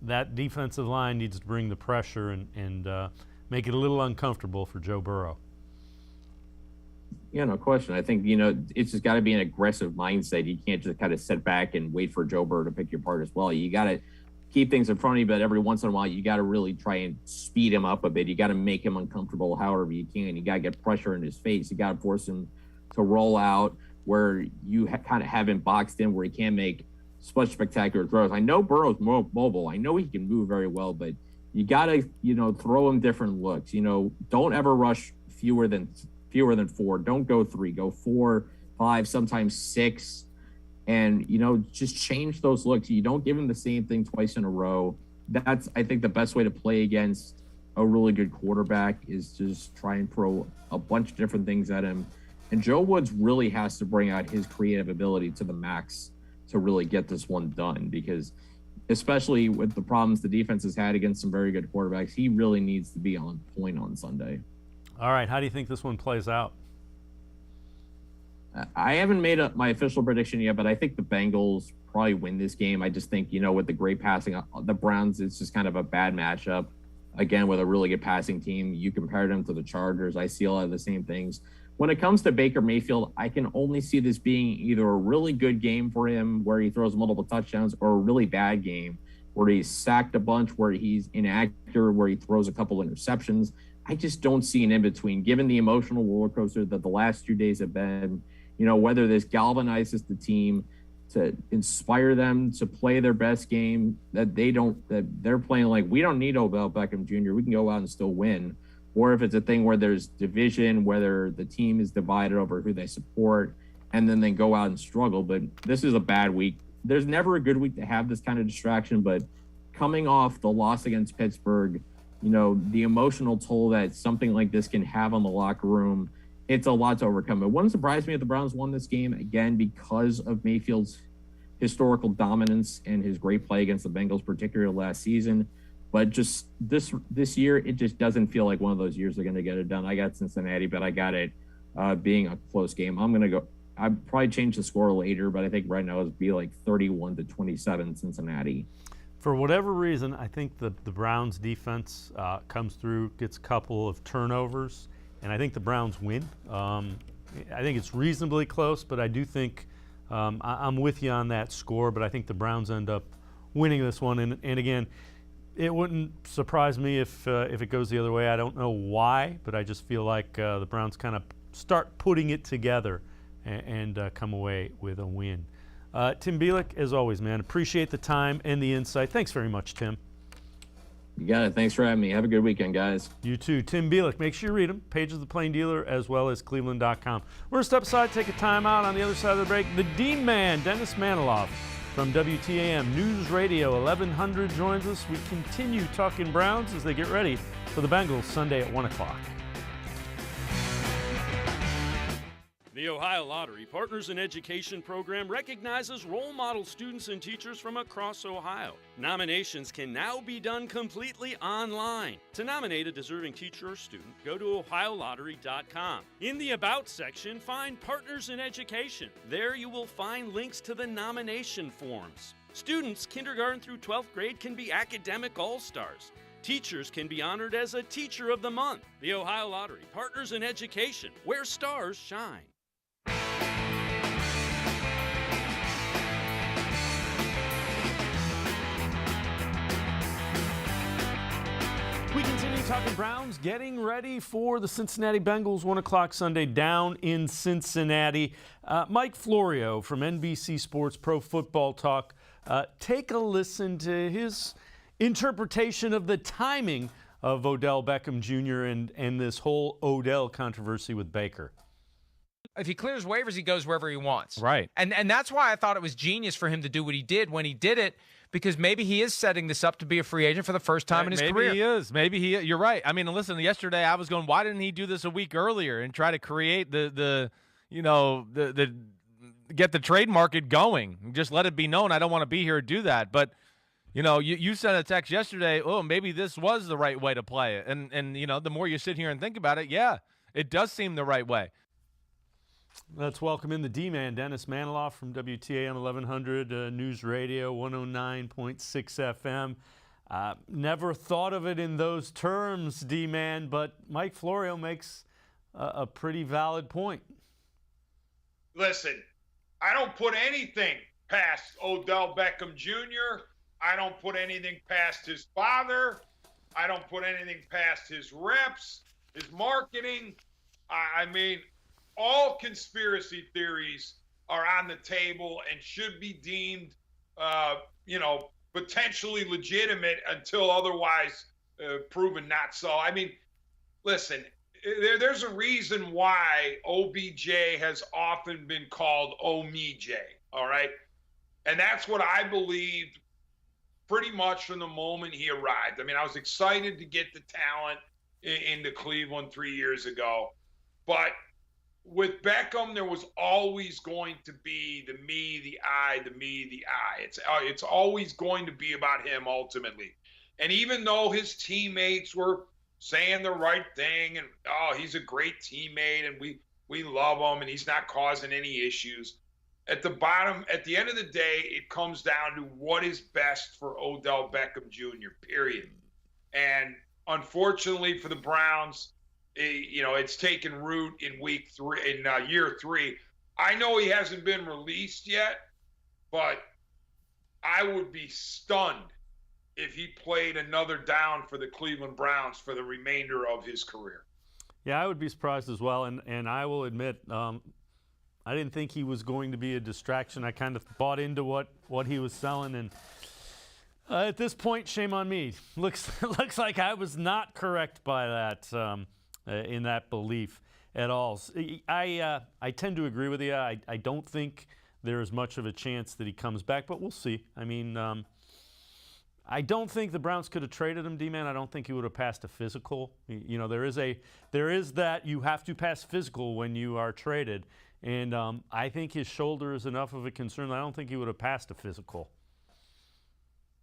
That defensive line needs to bring the pressure and make it a little uncomfortable for Joe Burrow.
Yeah, no question. I think, it's just got to be an aggressive mindset. You can't just kind of sit back and wait for Joe Burrow to pick your part as well. You got to keep things in front of you, but every once in a while, you got to really try and speed him up a bit. You got to make him uncomfortable however you can. You got to get pressure in his face. You got to force him to roll out where you kind of have him boxed in where he can't make such spectacular throws. I know Burrow's mobile. I know he can move very well, but you got to, throw him different looks. Don't ever rush fewer than 4. Don't go 3, go 4, 5, sometimes 6. And, just change those looks. You don't give him the same thing twice in a row. That's, I think, the best way to play against a really good quarterback is just try and throw a bunch of different things at him. And Joe Woods really has to bring out his creative ability to the max to really get this one done because especially with the problems the defense has had against some very good quarterbacks, he really needs to be on point on Sunday.
All right, how do you think this one plays out?
I haven't made up my official prediction yet, but I think the Bengals probably win this game. I just think, with the great passing, the Browns, it's just kind of a bad matchup. Again, with a really good passing team, you compare them to the Chargers. I see a lot of the same things. When it comes to Baker Mayfield, I can only see this being either a really good game for him where he throws multiple touchdowns or a really bad game where he's sacked a bunch, where he's inaccurate, where he throws a couple interceptions. I just don't see an in-between, given the emotional roller coaster that the last 2 days have been, whether this galvanizes the team to inspire them to play their best game, that they're playing like, we don't need Odell Beckham Jr. We can go out and still win. Or if it's a thing where there's division, whether the team is divided over who they support, and then they go out and struggle. But this is a bad week. There's never a good week to have this kind of distraction, but coming off the loss against Pittsburgh, the emotional toll that something like this can have on the locker room, it's a lot to overcome. It wouldn't surprise me if the Browns won this game, again, because of Mayfield's historical dominance and his great play against the Bengals, particularly last season. But just this year, it just doesn't feel like one of those years they're going to get it done. I got Cincinnati, but I got it being a close game. I'd probably change the score later, but I think right now it'd be like 31-27 Cincinnati.
For whatever reason, I think the Browns defense comes through, gets a couple of turnovers, and I think the Browns win. I think it's reasonably close, but I do think I'm with you on that score, but I think the Browns end up winning this one. And again, it wouldn't surprise me if it goes the other way. I don't know why, but I just feel like the Browns kind of start putting it together and come away with a win. Tim Bielik, as always, man, appreciate the time and the insight. Thanks very much, Tim.
You got it. Thanks for having me. Have a good weekend, guys.
You too. Tim Bielik. Make sure you read him. Page of the Plain Dealer as well as cleveland.com. We're going to step aside, take a time out. On the other side of the break, the D-Man, Dennis Manoloff from WTAM News Radio 1100 joins us. We continue talking Browns as they get ready for the Bengals Sunday at 1 o'clock. The Ohio Lottery Partners in Education program recognizes role model students and teachers from across Ohio. Nominations can now be done completely online. To nominate a deserving teacher or student, go to ohiolottery.com. In the About section, find Partners in Education. There you will find links to the nomination forms. Students, kindergarten through 12th grade, can be academic all-stars. Teachers can be honored as a Teacher of the Month. The Ohio Lottery Partners in Education, where stars shine. We continue talking Browns, getting ready for the Cincinnati Bengals, 1 o'clock Sunday down in Cincinnati. Mike Florio from NBC Sports Pro Football Talk. Take a listen to his interpretation of the timing of Odell Beckham Jr. and this whole Odell controversy with Baker.
If he clears waivers, he goes wherever he wants.
Right.
And that's why I thought it was genius for him to do what he did when he did it, because maybe he is setting this up to be a free agent for the first time in his career.
Maybe he is. Maybe he. You're right. I mean, listen, yesterday I was going, why didn't he do this a week earlier and try to create the get the trade market going? Just let it be known I don't want to be here to do that. But you sent a text yesterday, oh, maybe this was the right way to play it. And the more you sit here and think about it, yeah, it does seem the right way.
Let's welcome in the D-Man, Dennis Manoloff from WTAM 1100 News Radio 109.6 FM. Never thought of it in those terms, D-Man, but Mike Florio makes a pretty valid point.
Listen, I don't put anything past Odell Beckham Jr. I don't put anything past his father. I don't put anything past his reps, his marketing. I mean, all conspiracy theories are on the table and should be deemed, potentially legitimate until otherwise proven not so. I mean, listen, there's a reason why OBJ has often been called OMJ, all right? And that's what I believed pretty much from the moment he arrived. I mean, I was excited to get the talent into Cleveland 3 years ago. But with Beckham, there was always going to be the me, the I, the me, the I. It's always going to be about him ultimately. And even though his teammates were saying the right thing and, oh, he's a great teammate and we love him and he's not causing any issues, at the end of the day, it comes down to what is best for Odell Beckham Jr., period. And unfortunately for the Browns, it's taken root in year 3. I know he hasn't been released yet, but I would be stunned if he played another down for the Cleveland Browns for the remainder of his career.
Yeah, I would be surprised as well, and I will admit, I didn't think he was going to be a distraction. I kind of bought into what he was selling, and at this point, shame on me. Looks like I was not correct by that in that belief at all. I tend to agree with you. I don't think there is much of a chance that he comes back, but we'll see. I mean, I don't think the Browns could have traded him, D-Man. I don't think he would have passed a physical. There is that you have to pass physical when you are traded. And I think his shoulder is enough of a concern. I don't think he would have passed a physical.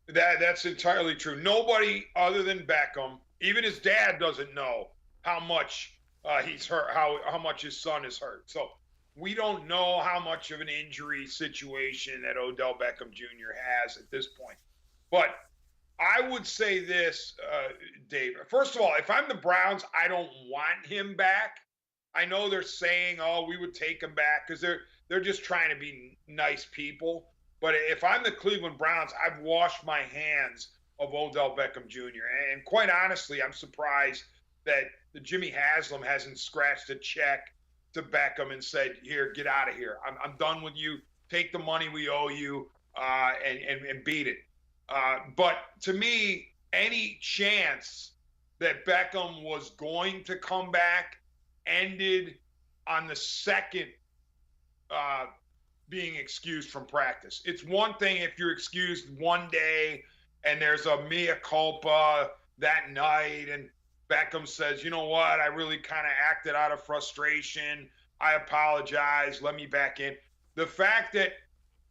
That's entirely true. Nobody other than Beckham, even his dad, doesn't know how much he's hurt, how much his son is hurt. So we don't know how much of an injury situation that Odell Beckham Jr. has at this point. But I would say this, Dave. First of all, if I'm the Browns, I don't want him back. I know they're saying, oh, we would take him back because they're just trying to be nice people. But if I'm the Cleveland Browns, I've washed my hands of Odell Beckham Jr. And quite honestly, I'm surprised that the Jimmy Haslam hasn't scratched a check to Beckham and said, here, get out of here. I'm done with you. Take the money we owe you and beat it. But to me, any chance that Beckham was going to come back ended on the second being excused from practice. It's one thing if you're excused one day and there's a mea culpa that night and Beckham says, you know what, I really kind of acted out of frustration. I apologize. Let me back in. The fact that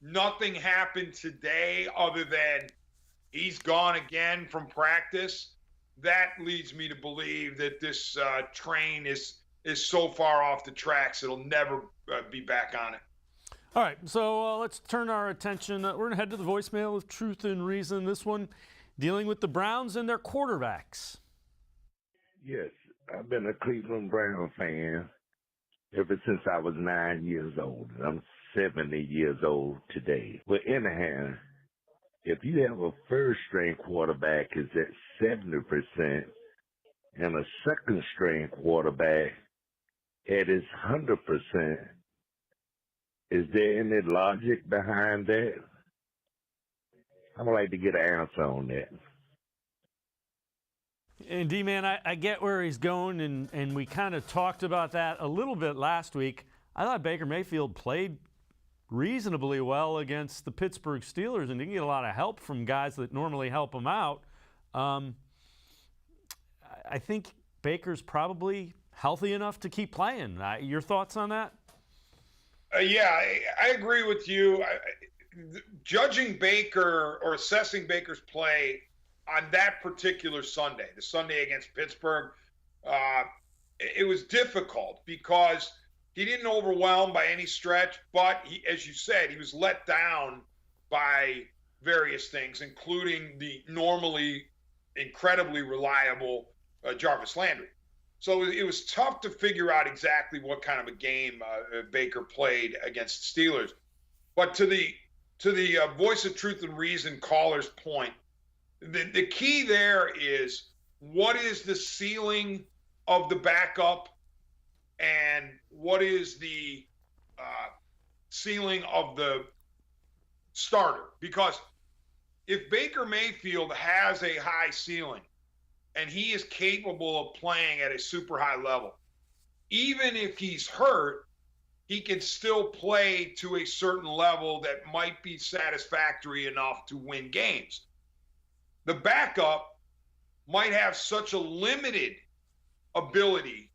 nothing happened today other than he's gone again from practice, that leads me to believe that this train is so far off the tracks it'll never be back on it.
All right, so let's turn our attention. We're going to head to the voicemail of Truth and Reason. This one dealing with the Browns and their quarterbacks.
Yes, I've been a Cleveland Brown fan ever since I was 9 years old. I'm 70 years old today. But anyhow, if you have a first-string quarterback is at 70% and a second-string quarterback at his 100%, is there any logic behind that? I'd like to get an answer on that.
And D-Man, I get where he's going, and we kind of talked about that a little bit last week. I thought Baker Mayfield played reasonably well against the Pittsburgh Steelers and didn't get a lot of help from guys that normally help him out. I think Baker's probably healthy enough to keep playing. Your thoughts on that?
Yeah, I agree with you. Judging Baker or assessing Baker's play on that particular Sunday, the Sunday against Pittsburgh, it was difficult because he didn't overwhelm by any stretch, but he, as you said, he was let down by various things, including the normally incredibly reliable Jarvis Landry. So it was tough to figure out exactly what kind of a game Baker played against the Steelers. But to the Voice of Truth and Reason caller's point, the key there is what is the ceiling of the backup and what is the ceiling of the starter? Because if Baker Mayfield has a high ceiling and he is capable of playing at a super high level, even if he's hurt, he can still play to a certain level that might be satisfactory enough to win games. The backup might have such a limited ability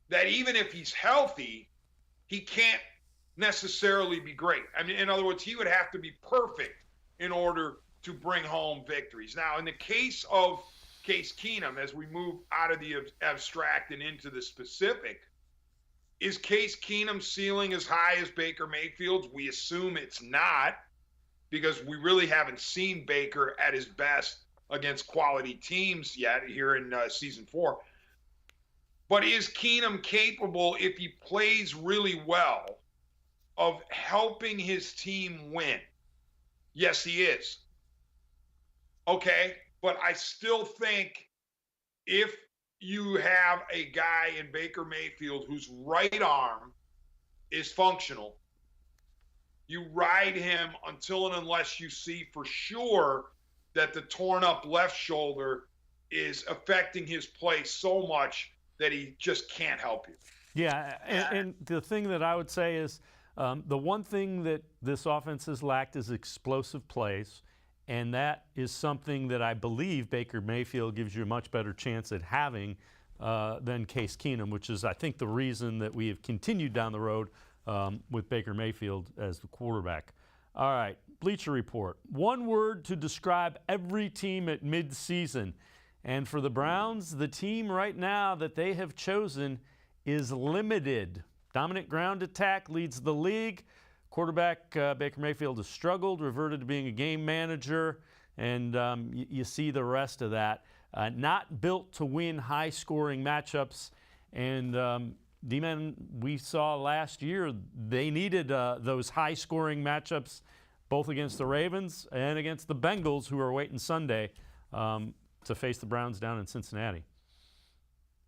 that even if he's healthy, he can't necessarily be great. I mean, in other words, he would have to be perfect in order to bring home victories. Now, in the case of Case Keenum, as we move out of the abstract and into the specific, is Case Keenum's ceiling as high as Baker Mayfield's? We assume it's not, because we really haven't seen Baker at his best against quality teams yet here in season 4. But is Keenum capable, if he plays really well, of helping his team win? Yes, he is. Okay, but I still think if you have a guy in Baker Mayfield whose right arm is functional, you ride him until and unless you see for sure that the torn up left shoulder is affecting his play so much that he just can't help you.
Yeah, and the thing that I would say is the one thing that this offense has lacked is explosive plays, and that is something that I believe Baker Mayfield gives you a much better chance at having than Case Keenum, which is, I think, the reason that we have continued down the road with Baker Mayfield as the quarterback. All right, Bleacher Report. One word to describe every team at midseason. And for the Browns, the team right now that they have chosen is limited. Dominant ground attack leads the league. Quarterback Baker Mayfield has struggled, reverted to being a game manager, and you see the rest of that. Not built to win high-scoring matchups. And D-Man, we saw last year they needed those high-scoring matchups both against the Ravens and against the Bengals, who are waiting Sunday to face the Browns down in Cincinnati.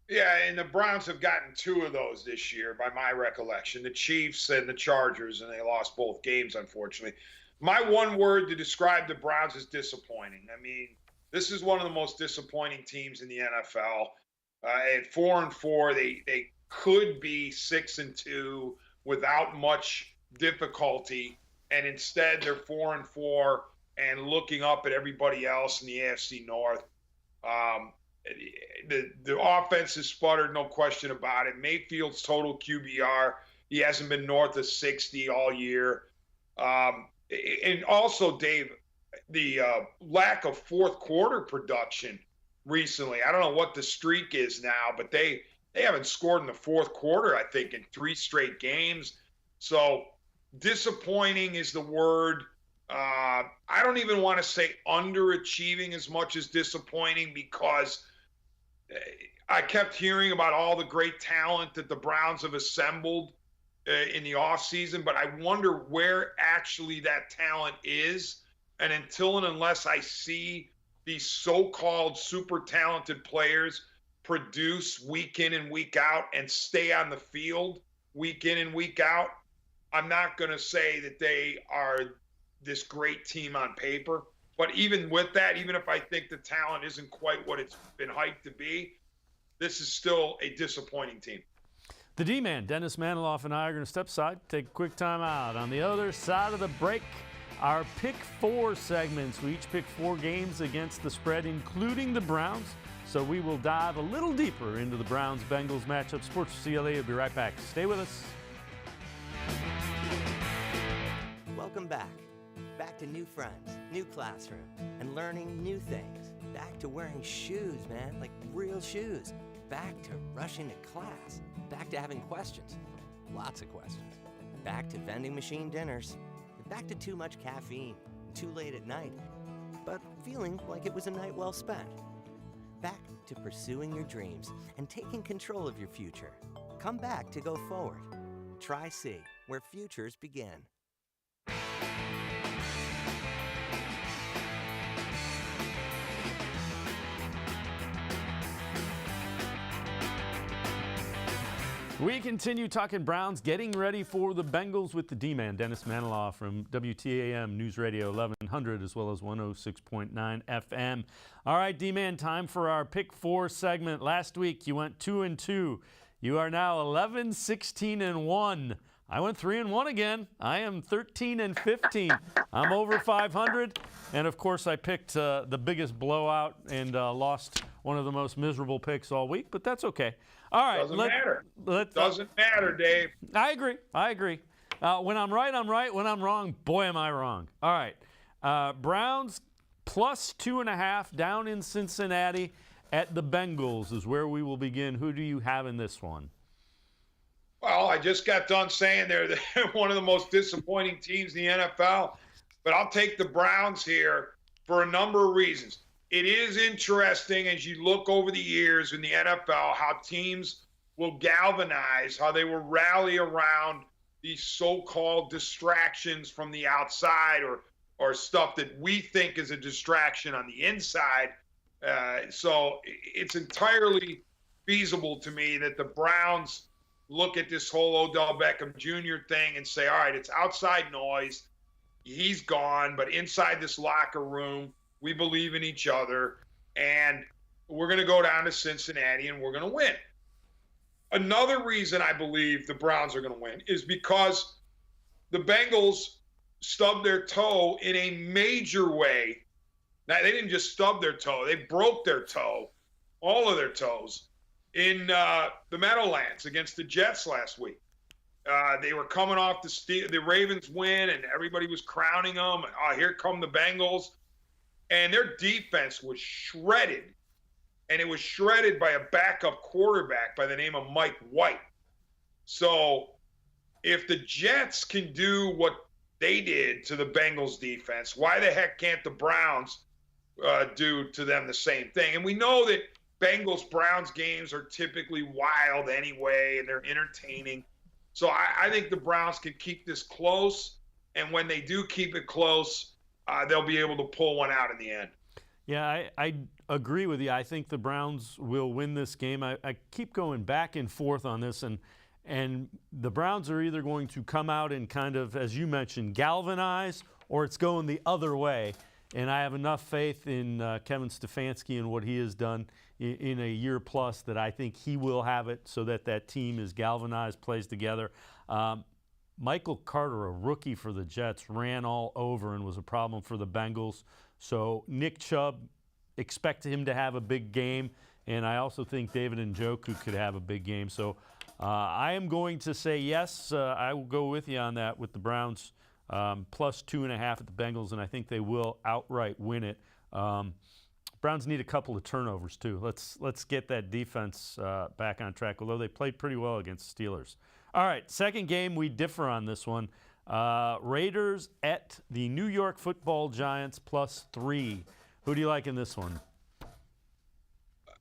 Yeah, and the Browns have gotten 2 of those this year, by my recollection, the Chiefs and the Chargers, and they lost both games, unfortunately. My one word to describe the Browns is disappointing. I mean, this is one of the most disappointing teams in the NFL. At 4-4, they could be 6-2 without much difficulty, and instead they're 4-4 and looking up at everybody else in the AFC North. The offense has sputtered, no question about it. Mayfield's total QBR He hasn't been north of 60 all year. And also, Dave, the lack of fourth quarter production recently. I don't know what the streak is now, but they haven't scored in the fourth quarter, I think, in 3 straight games. So disappointing is the word. I don't even want to say underachieving as much as disappointing, because I kept hearing about all the great talent that the Browns have assembled in the offseason, but I wonder where actually that talent is. And until and unless I see these so-called super talented players produce week in and week out and stay on the field week in and week out, I'm not going to say that they are this great team on paper. But even with that, even if I think the talent isn't quite what it's been hyped to be, this is still a disappointing team.
The D-Man, Dennis Manoloff, and I are going to step aside, take a quick time out. On the other side of the break, our Pick 4 segments. We each pick 4 games against the spread, including the Browns. So we will dive a little deeper into the Browns-Bengals matchup. Sports4CLE will be right back. Stay with us.
Welcome back. Back to new friends, new classroom, and learning new things. Back to wearing shoes, man, like real shoes. Back to rushing to class. Back to having questions. Lots of questions. Back to vending machine dinners. Back to too much caffeine, too late at night, but feeling like it was a night well spent. Back to pursuing your dreams and taking control of your future. Come back to go forward. Try C, where futures begin.
We continue talking Browns, getting ready for the Bengals with the D-Man, Dennis Manoloff from WTAM News Radio 1100 as well as 106.9 FM. All right, D-Man, time for our Pick 4 segment. Last week you went 2-2. You are now 11-16-1. I went 3-1 again. I am 13-15. I'm over 500. And of course I picked the biggest blowout and lost one of the most miserable picks all week, but that's okay. All right.
Doesn't matter. Doesn't matter, Dave.
I agree. When I'm right, I'm right. When I'm wrong, boy, am I wrong. All right. Browns plus 2.5 down in Cincinnati at the Bengals is where we will begin. Who do you have in this one?
Well, I just got done saying they're one of the most disappointing teams in the NFL, but I'll take the Browns here for a number of reasons. It is interesting as you look over the years in the NFL how teams will galvanize, how they will rally around these so-called distractions from the outside or stuff that we think is a distraction on the inside. So it's entirely feasible to me that the Browns look at this whole Odell Beckham Jr. thing and say, all right, it's outside noise. He's gone, but inside this locker room, we believe in each other, and we're going to go down to Cincinnati and we're going to win. Another reason I believe the Browns are going to win is because the Bengals stubbed their toe in a major way. Now, they didn't just stub their toe. They broke their toe, all of their toes, in the Meadowlands against the Jets last week. They were coming off the Ravens win, and everybody was crowning them. Here come the Bengals. And their defense was shredded. And it was shredded by a backup quarterback by the name of Mike White. So if the Jets can do what they did to the Bengals defense, why the heck can't the Browns do to them the same thing? And we know that Bengals-Browns games are typically wild anyway, and they're entertaining. So I think the Browns can keep this close. And when they do keep it close, they'll be able to pull one out in the end.
Yeah, I agree with you. I think the Browns will win this game. I keep going back and forth on this, and the Browns are either going to come out and kind of, as you mentioned, galvanize, or it's going the other way. And I have enough faith in Kevin Stefanski and what he has done in a year plus that I think he will have it so that that team is galvanized, plays together. Michael Carter, a rookie for the Jets, ran all over and was a problem for the Bengals. So Nick Chubb, expect him to have a big game. And I also think David Njoku could have a big game. So I am going to say yes. I will go with you on that with the Browns plus 2.5 at the Bengals, and I think they will outright win it. Browns need a couple of turnovers too. Let's get that defense back on track, although they played pretty well against the Steelers. All right, second game, we differ on this one. Raiders at the New York Football Giants plus 3. Who do you like in this one?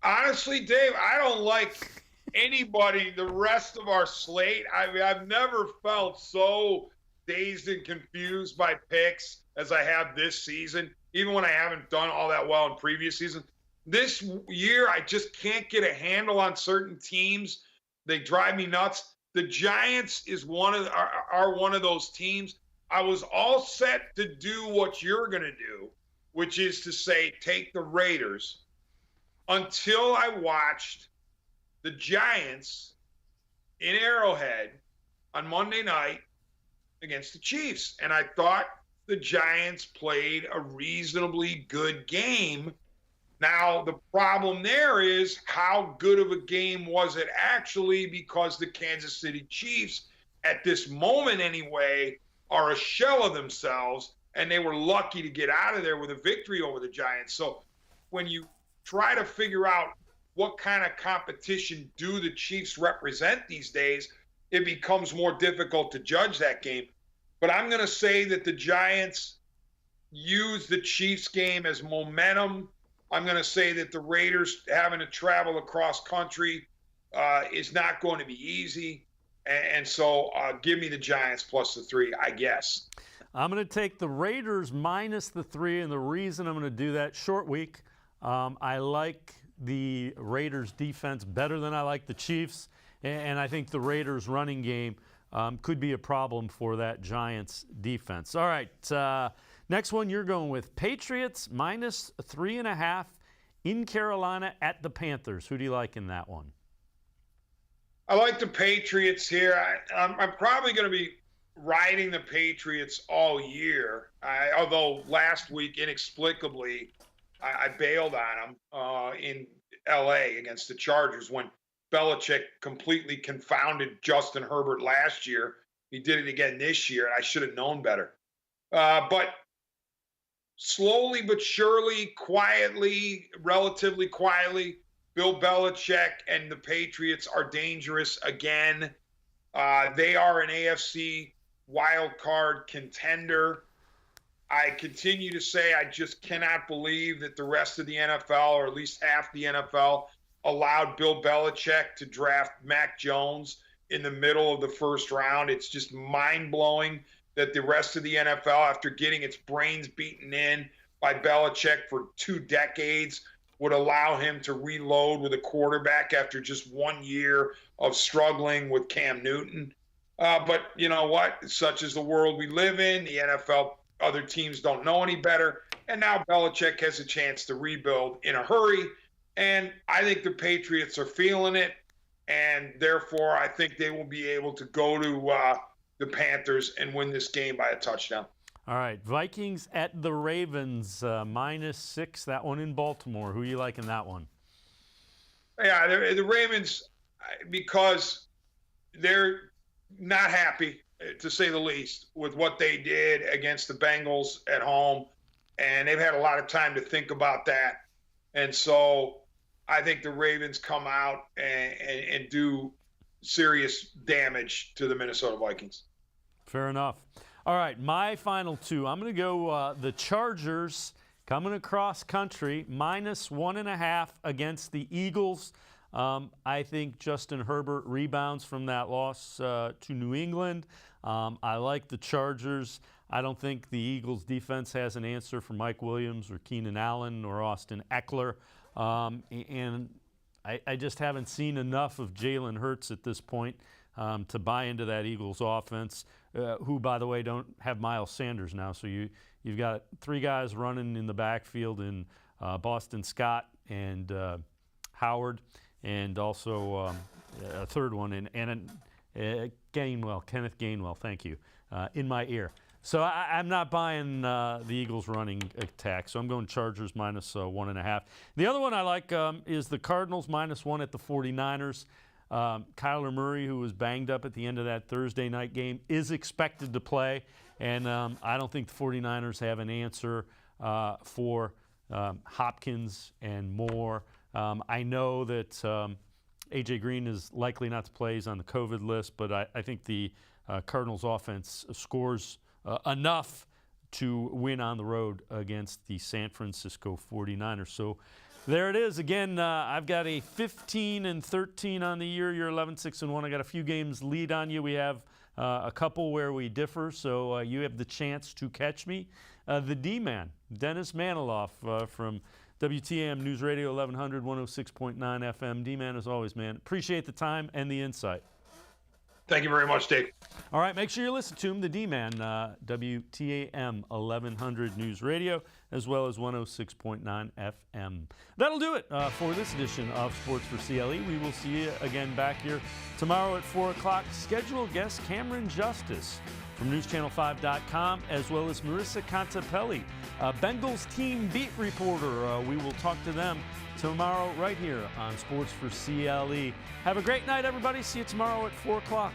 Honestly, Dave, I don't like anybody the rest of our slate. I mean, I've never felt so dazed and confused by picks as I have this season, even when I haven't done all that well in previous seasons. This year, I just can't get a handle on certain teams. They drive me nuts. The Giants is are one of those teams. I was all set to do what you're going to do, which is to say take the Raiders, until I watched the Giants in Arrowhead on Monday night against the Chiefs. And I thought the Giants played a reasonably good game. Now, the problem there is how good of a game was it actually, because the Kansas City Chiefs, at this moment anyway, are a shell of themselves, and they were lucky to get out of there with a victory over the Giants. So when you try to figure out what kind of competition do the Chiefs represent these days, it becomes more difficult to judge that game. But I'm going to say that the Giants use the Chiefs game as momentum. I'm going to say that the Raiders having to travel across country is not going to be easy. And so give me the Giants plus the 3, I guess.
I'm going to take the Raiders minus the 3, and the reason I'm going to do that, short week, I like the Raiders defense better than I like the Chiefs, and I think the Raiders running game could be a problem for that Giants defense. All right, next one you're going with Patriots minus 3.5 in Carolina at the Panthers. Who do you like in that one?
I like the Patriots here. I'm probably going to be riding the Patriots all year, although last week, inexplicably, I bailed on them in L.A. against the Chargers when Belichick completely confounded Justin Herbert last year. He did it again this year, and I should have known better. But slowly but surely, quietly, relatively quietly, Bill Belichick and the Patriots are dangerous again. They are an AFC wild card contender. I continue to say I just cannot believe that the rest of the NFL, or at least half the NFL, allowed Bill Belichick to draft Mac Jones in the middle of the first round. It's just mind-blowing that the rest of the NFL, after getting its brains beaten in by Belichick for 2 decades, would allow him to reload with a quarterback after just 1 year of struggling with Cam Newton. But you know what? Such is the world we live in. The NFL, other teams don't know any better. And now Belichick has a chance to rebuild in a hurry. And I think the Patriots are feeling it. And therefore, I think they will be able to go to the Panthers and win this game by a touchdown.
All right, Vikings at the Ravens, minus 6. That one in Baltimore. Who you like in that one?
Yeah, the Ravens, because they're not happy, to say the least, with what they did against the Bengals at home. And they've had a lot of time to think about that. And so I think the Ravens come out and do serious damage to the Minnesota Vikings.
Fair enough. All right, my final 2. I'm going to go the Chargers coming across country, minus 1.5 against the Eagles. I think Justin Herbert rebounds from that loss to New England. I like the Chargers. I don't think the Eagles defense has an answer for Mike Williams or Keenan Allen or Austin Eckler. And I just haven't seen enough of Jalen Hurts at this point to buy into that Eagles offense, who, by the way, don't have Miles Sanders now. So you've got 3 guys running in the backfield in Boston Scott and Howard, and also a third one in Gainwell, Kenneth Gainwell, thank you, in my ear. So I'm not buying the Eagles running attack, so I'm going Chargers minus 1.5. The other one I like is the Cardinals minus 1 at the 49ers. Kyler Murray, who was banged up at the end of that Thursday night game, is expected to play. And I don't think the 49ers have an answer for Hopkins and Moore. I know that A.J. Green is likely not to play. He's on the COVID list, but I think the Cardinals offense scores enough to win on the road against the San Francisco 49ers. So there it is. Again, I've got a 15-13 on the year. You're 11-6-1. I got a few games lead on you. We have a couple where we differ, so you have the chance to catch me. The D-Man, Dennis Manoloff from WTAM News Radio 1100, 106.9 FM. D-Man, as always, man. Appreciate the time and the insight.
Thank you very much, Dave.
All right, make sure you listen to him, the D-Man, WTAM 1100 News Radio, as well as 106.9 FM. That'll do it for this edition of Sports4CLE. We will see you again back here tomorrow at 4 o'clock. Scheduled guest Cameron Justice from NewsChannel5.com, as well as Marissa Contepelli, Bengals team beat reporter. We will talk to them tomorrow right here on Sports4CLE. Have a great night, everybody. See you tomorrow at 4 o'clock.